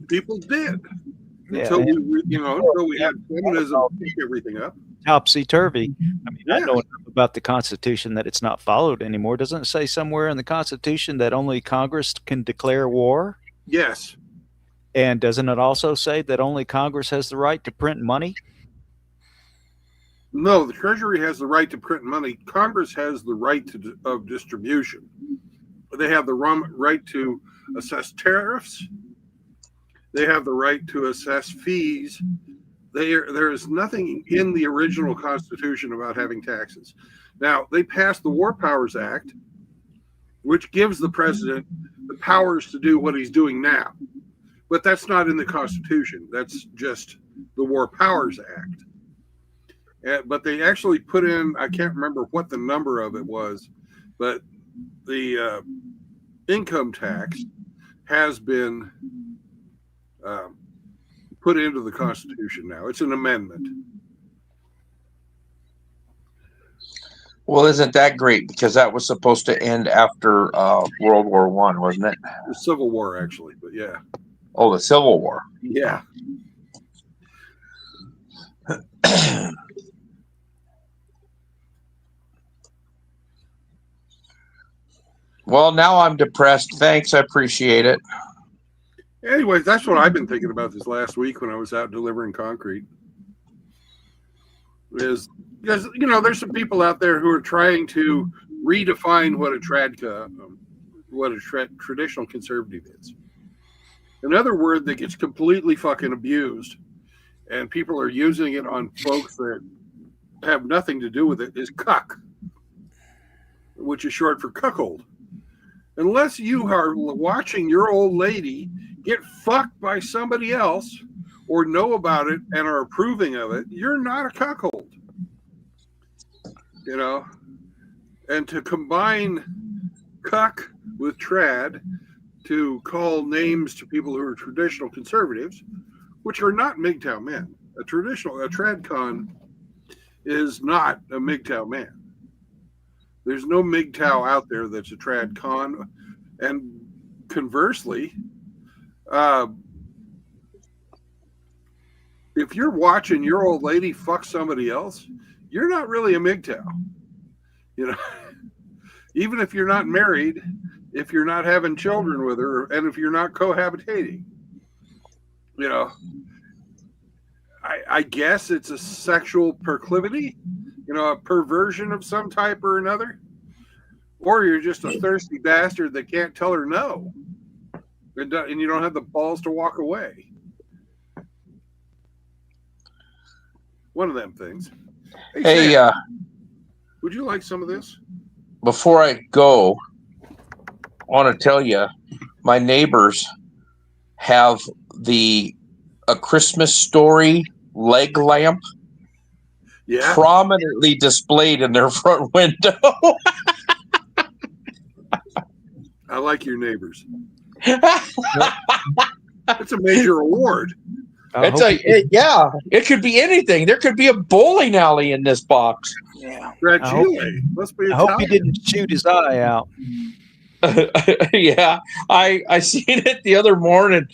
people did. Until we had feminism pick everything up. Topsy-turvy. I mean, I know enough about the Constitution that it's not followed anymore. Doesn't it say somewhere in the Constitution that only Congress can declare war? Yes. And doesn't it also say that only Congress has the right to print money? No, the Treasury has the right to print money. Congress has the right of distribution. They have the right to assess tariffs. They have the right to assess fees. There is nothing in the original Constitution about having taxes. Now, they passed the War Powers Act, which gives the president the powers to do what he's doing now. But that's not in the Constitution. That's just the War Powers Act. But they actually put in, I can't remember what the number of it was, but the income tax has been put into the Constitution now. It's an amendment. Well, isn't that great? Because that was supposed to end after World War I, wasn't it? The Civil War, actually, but yeah. Oh, the Civil War. Yeah. Well, now I'm depressed. Thanks. I appreciate it. Anyways, that's what I've been thinking about this last week when I was out delivering concrete. Is because there's some people out there who are trying to redefine what a traditional conservative is. Another word that gets completely fucking abused, and people are using it on folks that have nothing to do with it, is cuck, which is short for cuckold. Unless you are watching your old lady get fucked by somebody else or know about it and are approving of it, you're not a cuckold. And to combine cuck with trad to call names to people who are traditional conservatives, which are not MGTOW men. A tradcon is not a MGTOW man. There's no MGTOW out there that's a trad con. And conversely, if you're watching your old lady fuck somebody else, you're not really a MGTOW. You know, even if you're not married, if you're not having children with her, and if you're not cohabitating, you know, I guess it's a sexual proclivity, you know, a perversion of some type or another. Or you're just a thirsty bastard that can't tell her no. And you don't have the balls to walk away. One of them things. Hey, Sam, would you like some of this? before I go, I want to tell you, my neighbors have a Christmas Story leg lamp Yeah. prominently displayed in their front window. I like your neighbors. It's a major award. Yeah, it could be anything. There could be a bowling alley in this box. Yeah. Fragile. Must be I hope he Italian. didn't shoot his eye out. Yeah, I seen it the other morning.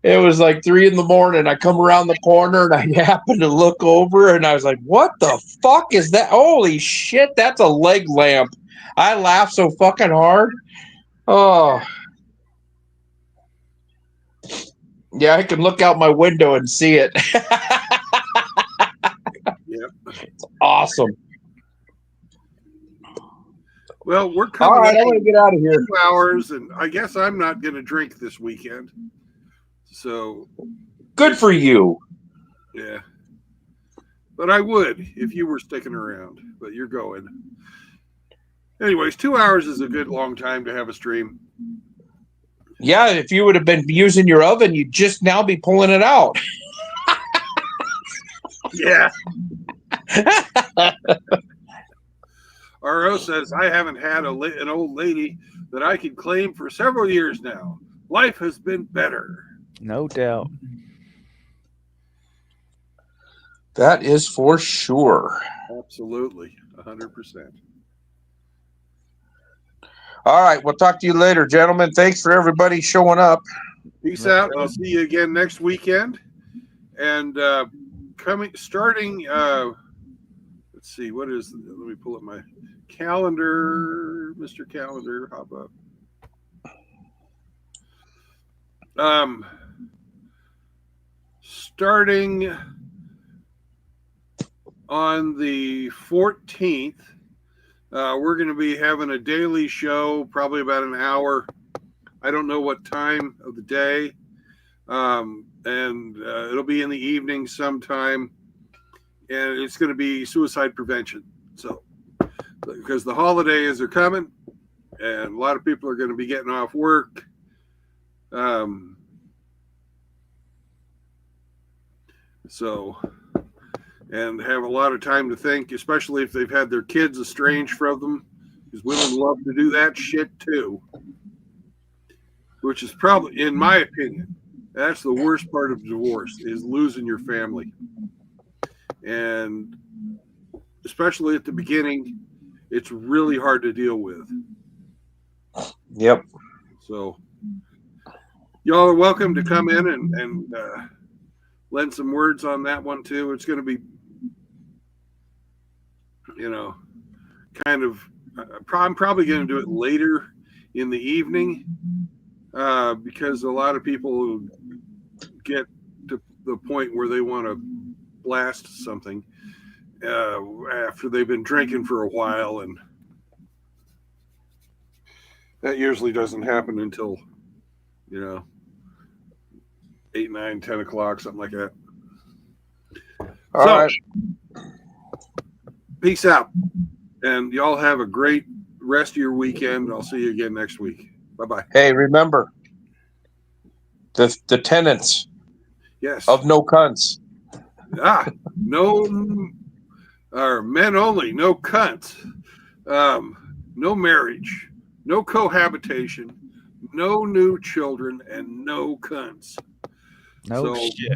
It was like 3 a.m. I come around the corner and I happened to look over and I was like, what the fuck is that? Holy shit, that's a leg lamp. I laughed so fucking hard. Oh. Yeah, I can look out my window and see it. Yep. It's awesome. Well, we're All coming right, I'm up going to get out of here. 2 hours, and I guess I'm not going to drink this weekend. So, Good for you. yeah. But I would if you were sticking around, but you're going. Anyways, 2 hours is a good long time to have a stream. Yeah, if you would have been using your oven, you'd just now be pulling it out. Yeah. RO says, I haven't had an old lady that I could claim for several years now. Life has been better. No doubt. That is for sure. Absolutely. 100%. All right, we'll talk to you later, gentlemen. Thanks for everybody showing up. Peace out. I'll see you again next weekend. And starting, let's see, what is, let me pull up my calendar. Mr. Calendar, hop up. Starting on the 14th, we're going to be having a daily show, probably about an hour. I don't know what time of the day. And it'll be in the evening sometime. And it's going to be suicide prevention. So, because the holidays are coming and a lot of people are going to be getting off work. And have a lot of time to think, especially if they've had their kids estranged from them, because women love to do that shit too. Which is probably, in my opinion, that's the worst part of divorce, is losing your family. And especially at the beginning, it's really hard to deal with. Yep. So y'all are welcome to come in and lend some words on that one too. It's going to be, kind of, I'm probably going to do it later in the evening because a lot of people get to the point where they want to blast something after they've been drinking for a while, and that usually doesn't happen until 8, 9, 10 o'clock, something like that. All right. Peace out, and y'all have a great rest of your weekend. I'll see you again next week. Bye-bye. Hey, remember the tenets Yes. of no cunts. No, or men only, no cunts, no marriage, no cohabitation, no new children, and no cunts. No shit.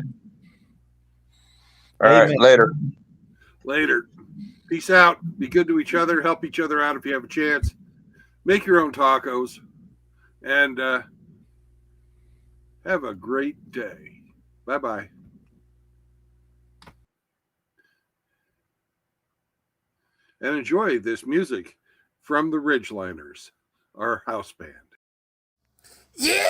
All right, Amen. later. Later. Peace out. Be good to each other. Help each other out if you have a chance. Make your own tacos. And have a great day. Bye-bye. And enjoy this music from the Ridgeliners, our house band. Yeah!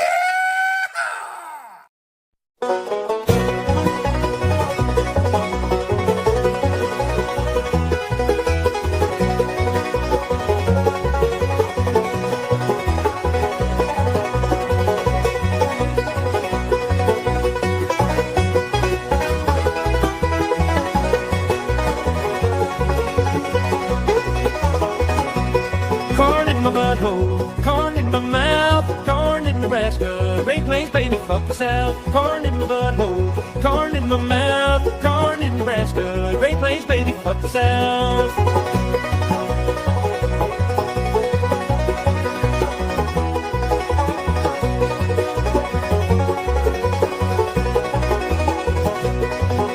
Corn in my butthole, corn in my mouth, corn in Nebraska, Great Plains, baby, fuck the South. Corn in my butthole, corn in my mouth, corn in Nebraska, Great Plains, baby, fuck the South.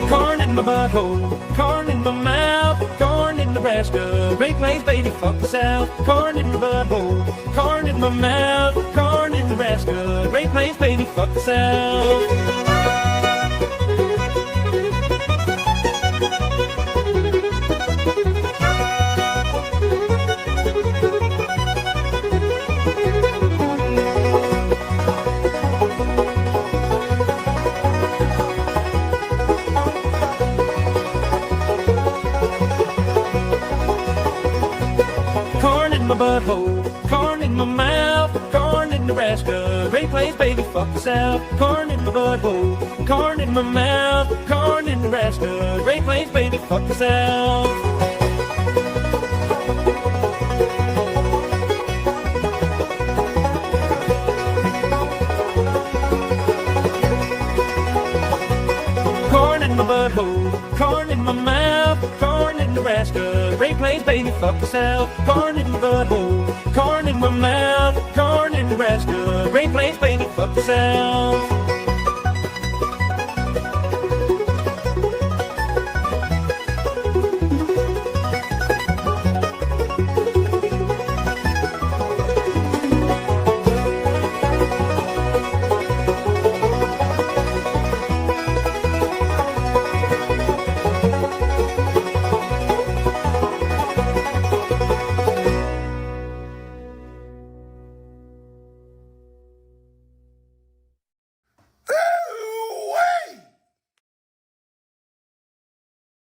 Corn in my butthole, corn in my mouth, corn in Nebraska, Great Plains, baby, fuck the South. Corn in my butthole, corn in my mouth, corn in Nebraska, Great Plains, baby, fuck the South. Corn in my butthole, corn in my mouth, corn in Nebraska, Great Plains, baby, fuck the South. Corn in my butthole, corn in my mouth, corn in Nebraska, Great Plains, baby, fuck the South. Corn in my butthole, corn in my mouth, corn in Nebraska, Great Plains, baby, fuck the South. Corn in my butthole, corn in my mouth, corn in Nebraska, Great Plains, baby, fuck the South.